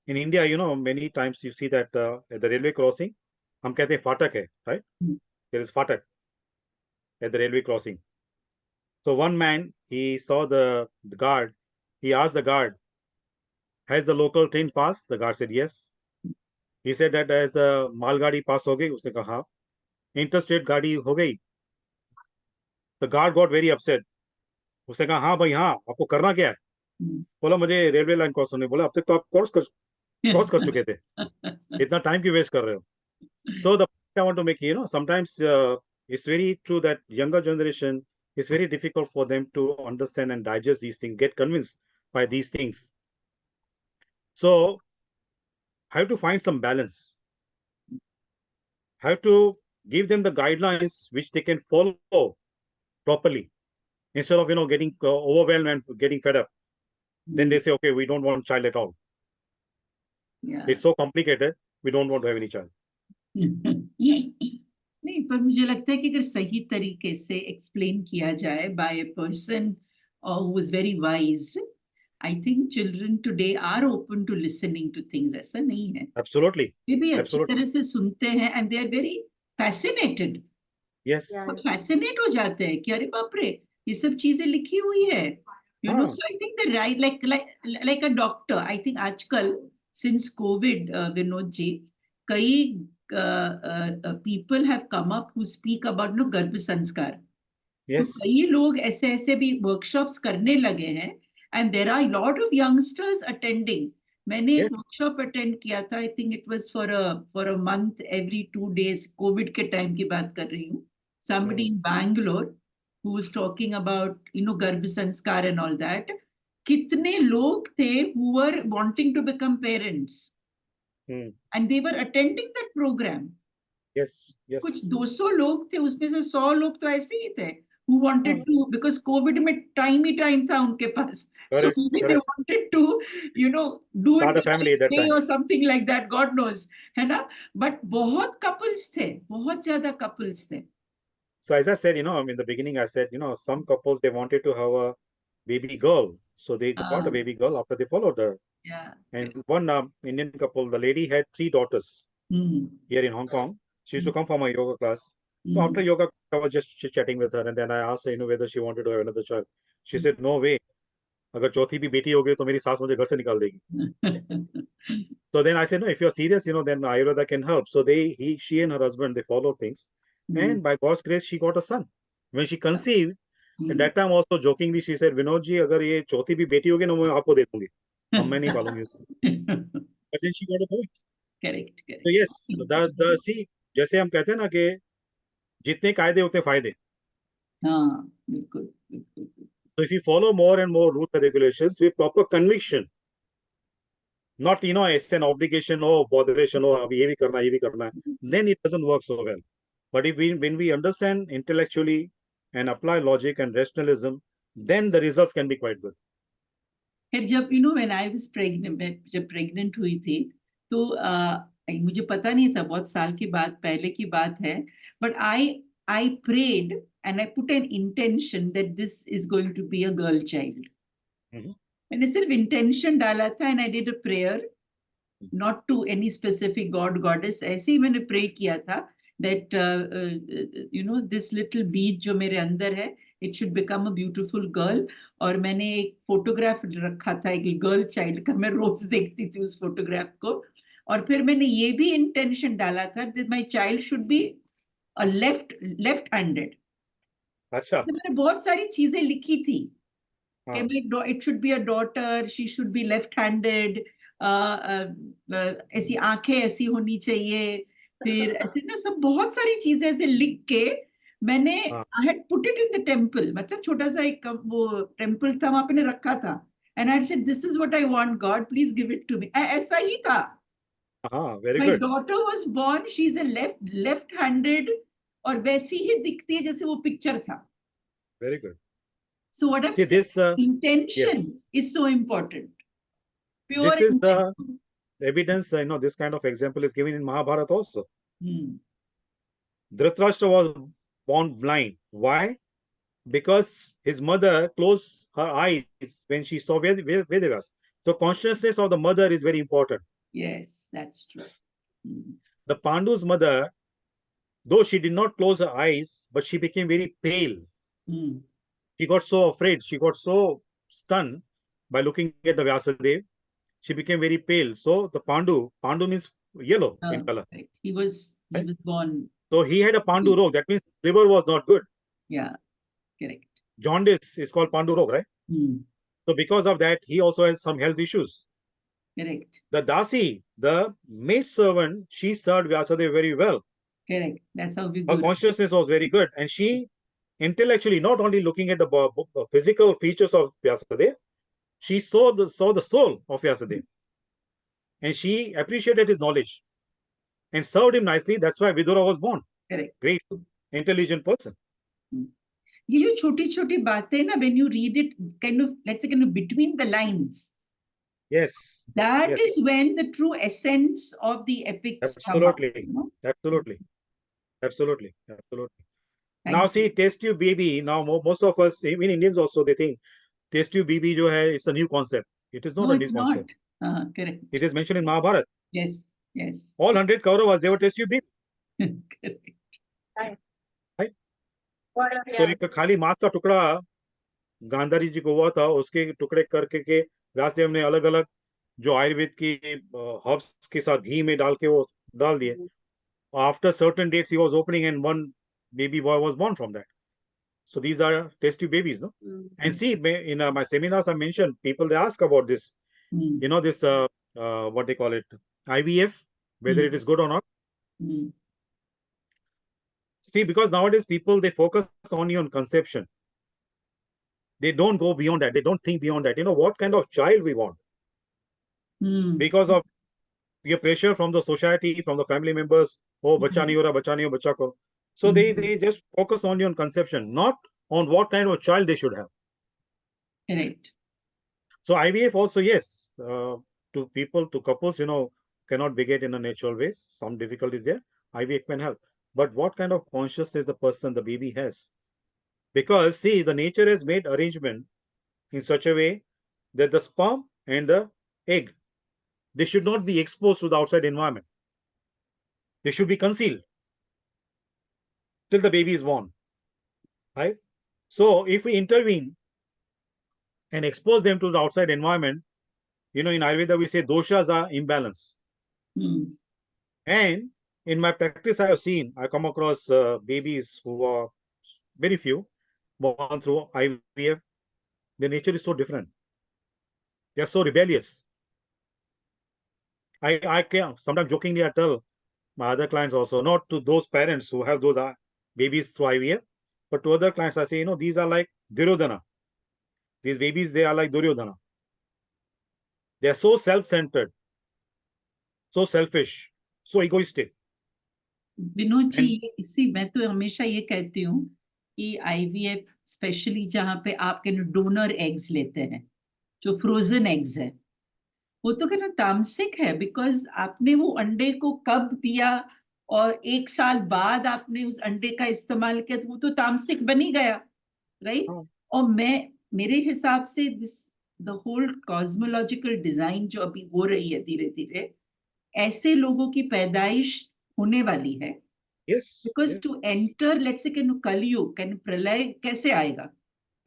In India, many times you see that at the railway crossing, हम कहते हैं फाटक है, right? There is fatak at the railway crossing. So one man, he saw the guard. He asked the guard, has the local train passed? The guard said yes. He said that as the मालगाड़ी pass हो गई, उसने कहा interstate गाड़ी हो गई. The guard got very upset. उसने कहा हाँ भाई हाँ, आपको करना क्या है? बोला मुझे रेलवे लाइन क्रॉस करनी, बोला अब तक तो आप क्रॉस कर चुके थे, इतना टाइम क्यों वेस्ट कर रहे हो? So the point I want to make, sometimes it's very true that younger generation, it's very difficult for them to understand and digest these things, get convinced by these things. So have to find some balance. Have to give them the guidelines which they can follow properly, instead of getting overwhelmed and getting fed up. Then they say, okay, we don't want child at all. Yeah. It's so complicated. We don't want to have any child. नहीं, पर मुझे लगता है कि अगर सही तरीके से एक्सप्लेन किया जाए by a person who is very wise, I think children today are open to listening to things. ऐसा नहीं है, Absolutely. वे भी अच्छी Absolutely. तरह से सुनते हैं and they are very fascinated. Yes. Fascinate हो जाते हैं कि अरे बाप रे, ये सब चीजें लिखी हुई है, you know. So I think the right like a doctor. I think आजकल सिंस कोविड, विनोद जी, कई people have come up who speak about गर्भ संस्कार. तो Yes. कई लोग ऐसे ऐसे भी वर्कशॉप्स करने लगे हैं and there are lot of youngsters attending. मैंने एक Yes. वर्कशॉप अटेंड किया था, I think it was for a month every 2 days. Covid के टाइम की बात कर रही हूँ. somebody in Bangalore who was talking about गर्भ संस्कार and all that. कितने लोग थे who were wanting to become parents and they were attending that program. Yes. Yes. कुछ 200 लोग थे, उसमें से 100 लोग तो ऐसे ही थे who wanted to, because COVID में टाइम ही टाइम था उनके पास. So Correct, maybe they wanted to, do it Start a the family right at that way time. or something like that, God knows, है ना. But बहुत couples थे, बहुत ज्यादा couples थे. So as I said, in the beginning, I said, some couples, they wanted to have a baby girl. So they got a baby girl after they followed her. Yeah. And one Indian couple, the lady had 3 daughters here in Hong Kong. She used to come for my yoga class. So after yoga, I was just chit-chatting with her. And then I asked her, whether she wanted to have another child. She said, no way. अगर चौथी भी बेटी हो गई तो मेरी सास मुझे घर से निकाल देगी. So then I said, no, if you're serious, then Ayurveda can help. So she and her husband, they follow things. And by God's grace, she got a son. When she conceived, at that time also jokingly, she said, Vinod ji, अगर ये चौथी भी बेटी होगी ना, मैं आपको दे दूंगी. अब मैं नहीं पालूंगी उसे. But then she got a boy. Correct. So yes, so see, जैसे हम कहते हैं ना कि जितने कायदे उतने फायदे. हाँ, बिल्कुल. So if you follow more and more rules and regulations with proper conviction, not it's an obligation or botheration or अभी ये भी करना है, then it doesn't work so well. But when we understand intellectually and apply logic and rationalism, then the results can be quite good. फिर जब when I was pregnant, जब pregnant हुई थी तो मुझे पता नहीं था, बहुत साल की बात पहले की बात है, but I prayed and I put an intention that this is going to be a girl child. मैंने सिर्फ intention डाला था and I did a prayer, not to any specific god goddess. ऐसे ही मैंने pray किया था that this little bead जो मेरे अंदर है, it should become a beautiful girl. और मैंने एक फोटोग्राफ रखा था एक गर्ल चाइल्ड का, मैं रोज देखती थी उस फोटोग्राफ को. और फिर मैंने ये भी इंटेंशन डाला था that my child should be a left handed. अच्छा. मैंने बहुत सारी चीजें लिखी थी कि it should be a daughter, she should be left handed, ऐसी आंखें ऐसी होनी चाहिए, फिर ऐसे ना सब बहुत सारी चीजें ऐसे लिख के मैंने I had put it in the temple. मतलब छोटा सा एक वो टेम्पल था, वहां पे ने रखा था. And I said, this is what I want, God, please give it to me. ऐसा ही था. Very My good. daughter was born, she's a left-handed और वैसी ही दिखती है जैसे वो पिक्चर था. Very good. So what I'm See, saying, this intention is so important. Pure this is the intention. evidence. This kind of example is given in Mahabharata also. Dhritarashtra was born blind. Why? Because his mother closed her eyes when she saw Vedas. So consciousness of the mother is very important. Yes, that's true. The Pandu's mother, though she did not close her eyes, but she became very pale. She got so afraid, she got so stunned by looking at the Vyasadev. She became very pale. So the Pandu means yellow in color. Right. He was born. So he had a Pandu rog. That means liver was not good. Yeah, correct. Jaundice is called Pandu rog, right? So because of that, he also has some health issues. Correct. The Dasi, the maid servant, she served Vyasadeva very well. Correct. That's how we Her go. consciousness was very good. And she intellectually, not only looking at the physical features of Vyasadeva, she saw the soul of Vyasadeva. And she appreciated his knowledge and served him nicely. That's why Vidura was born. Correct. Great, intelligent person. ये जो छोटी छोटी बातें ना, when you read it kind of, let's say kind of between the lines, Yes. that yes. is when the true essence of the epics come up. Absolutely. You know? Absolutely. Absolutely. Absolutely. Thank Now you. see, test tube baby. Now most of us, even Indians also, they think test tube baby jo hai, it's a new concept. It is not No, a new it's not. concept. Correct. It is mentioned in Mahabharata. Yes. Yes. All 100 Kauravas, they were test tube baby. Correct. Right? What So एक खाली मांस का टुकड़ा गांधारी जी को हुआ था, उसके टुकड़े करके के व्यासदेव ने अलग अलग जो आयुर्वेद की हर्ब्स के साथ घी में डाल के वो डाल दिए. After certain dates, he was opening, and one baby boy was born from that. So these are test tube babies, no? And see, in my seminars, I mentioned people, they ask about this. Mm. You know, this what they call it, IVF, whether it is good or not. Mm. See, because nowadays people, they focus only on conception. They don't go beyond that. They don't think beyond that. You know, what kind of child we want, Mm. because of your pressure from the society, from the family members. Oh, bacha nahi ho raha, bacha nahi ho, bacha ko. So they just focus only on conception, not on what kind of child they should have. Correct. So IVF also, yes, to people, to couples, you know, cannot beget in a natural way. Some difficulties there. IVF can help. But what kind of consciousness the person, the baby has? Because see, the nature has made arrangement in such a way that the sperm and the egg, they should not be exposed to the outside environment. They should be concealed till the baby is born. Right? So if we intervene and expose them to the outside environment, you know, in Ayurveda we say doshas are imbalance. Mm. And in my practice, I have seen, I come across babies who are very few, born through IVF. Their nature is so different. They are so rebellious. I can sometimes jokingly I tell my other clients also, not to those parents who have those babies through IVF, but to other clients, I say, you know, these are like Duryodhana. These babies, they are like Duryodhana. They are so self-centered, so selfish, so egoistic. Vinod ji, इसी मैं तो हमेशा ये कहती हूँ कि IVF specially जहाँ पे आपके डोनर एग्स लेते हैं, जो फ्रोजन एग्स है, वो तो क्या ना तामसिक है, बिकॉज आपने वो अंडे को कब दिया और 1 साल बाद आपने उस अंडे का इस्तेमाल किया, तो वो तो तामसिक बनी गया, राइट? और मेरे हिसाब से this the whole cosmological design जो अभी हो रही है धीरे धीरे, ऐसे लोगों की पैदाइश होने वाली है. Because to enter let's say कलयुग, प्रलय कैसे आएगा,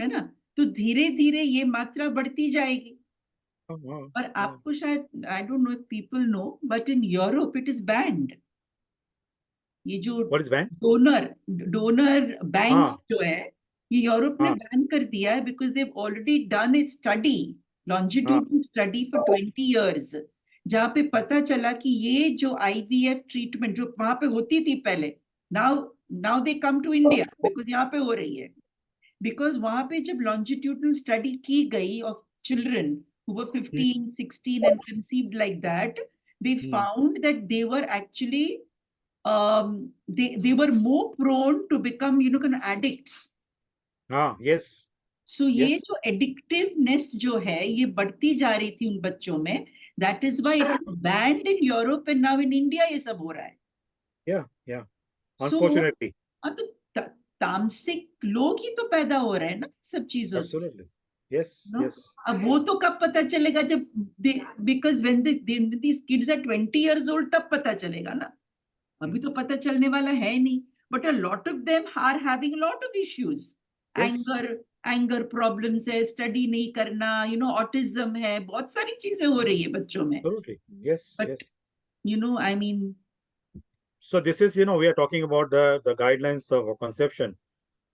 है ना? तो धीरे धीरे ये मात्रा बढ़ती जाएगी. और आपको शायद, I don't know if people know, but in Europe it is band. ये जो डोनर बैंक जो है, ये यूरोप ने बैन कर दिया है, because they already done A study, longitudinal study for 20 years, जहाँ पे पता चला कि ये जो आईवीएफ ट्रीटमेंट जो वहां पे होती थी पहले, now they come to India because यहाँ पे हो रही है. बिकॉज वहां पे जब लॉन्जिट्यूडनल स्टडी की गई of children who were 15, 16 and conceived like that, they found that they were actually they were more prone to become, you know, kind of addicts. Yes. So ये जो addictiveness जो है, ये बढ़ती जा रही थी उन बच्चों में. That is why it was banned in Europe and now in India ये सब हो रहा है. Yeah. Unfortunately. तो तामसिक लोग ही तो पैदा हो रहे हैं ना सब चीजों से. Absolutely. Yes. अब वो तो कब पता चलेगा जब, because when these kids are 20 years old, तब पता चलेगा ना. अभी तो पता चलने वाला है नहीं. But a lot of them are having a lot of issues. Anger problems है, study नहीं करना, you know, autism है, बहुत सारी चीजें हो रही है बच्चों में. Absolutely. Yes. You know, I mean. So this is, you know, we are talking about the guidelines of conception.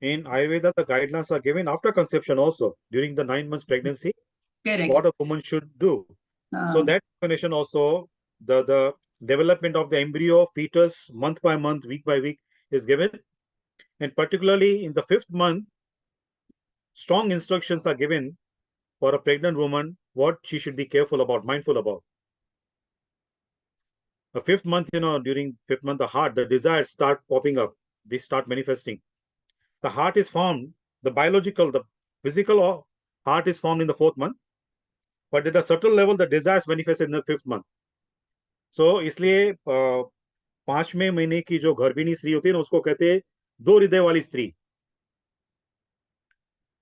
In Ayurveda, the guidelines are given after conception also, during the 9 months pregnancy. Correct. what a woman should do. So that explanation also, the development of the embryo, fetus, month by month, week by week is given. And particularly in the 5th month, strong instructions are given for a pregnant woman, what she should be careful about, mindful about. The 5th month, during 5th month, the desires start popping up. They start manifesting. The heart is formed, the physical heart is formed in the 4th month. But at a subtle level, the desires manifest in the 5th month. So, इसलिए 5वें महीने की जो गर्भिणी स्त्री होती है ना, उसको कहते हैं 2 हृदय वाली स्त्री.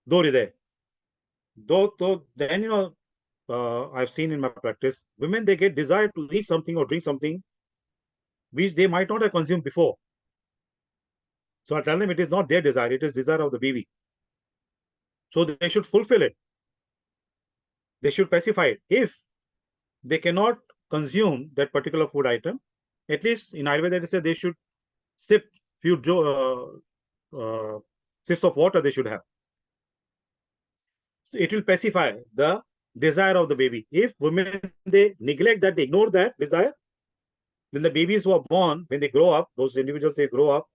2 हृदय. Then I've seen in my practice, women, they get desire to eat something or drink something which they might not have consumed before. So I tell them it is not their desire, it is desire of the baby. So they should fulfill it. They should pacify it. If they cannot consume that particular food item, at least in Ayurveda they say they should sip few sips of water they should have. So it will pacify the desire of the baby. If women, they neglect that, they ignore that desire, then the babies who are born, when they grow up, those individuals, they grow up,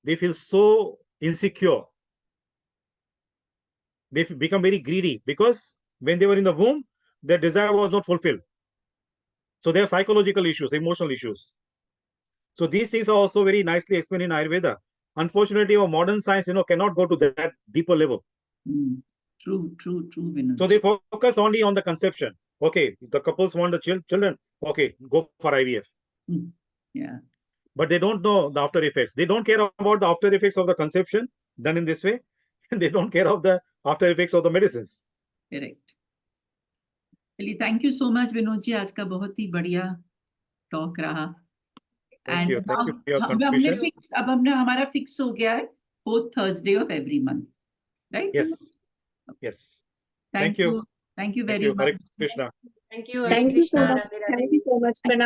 they feel so insecure. They become very greedy because when they were in the womb, their desire was not fulfilled. So they have psychological issues, emotional issues. So these things are also very nicely explained in Ayurveda. Unfortunately, our modern science, cannot go to that deeper level. True, Vinod. So they focus only on the conception. Okay, the couples want the children. Okay, go for IVF. Yeah. But they don't know the after effects. They don't care about the after effects of the conception done in this way. And they don't care of the after effects of the medicines. Correct. चलिए, thank you so much Vinod ji, आज का बहुत ही बढ़िया talk रहा. Thank you for your contribution. अब हमारा fix हो गया है 4th Thursday of every month, right? Yes. Thank you. Thank you very much. Hare Krishna. Thank you. Thank you so Krishna. much. Radhe Radhe. Thank you so much. Pranam.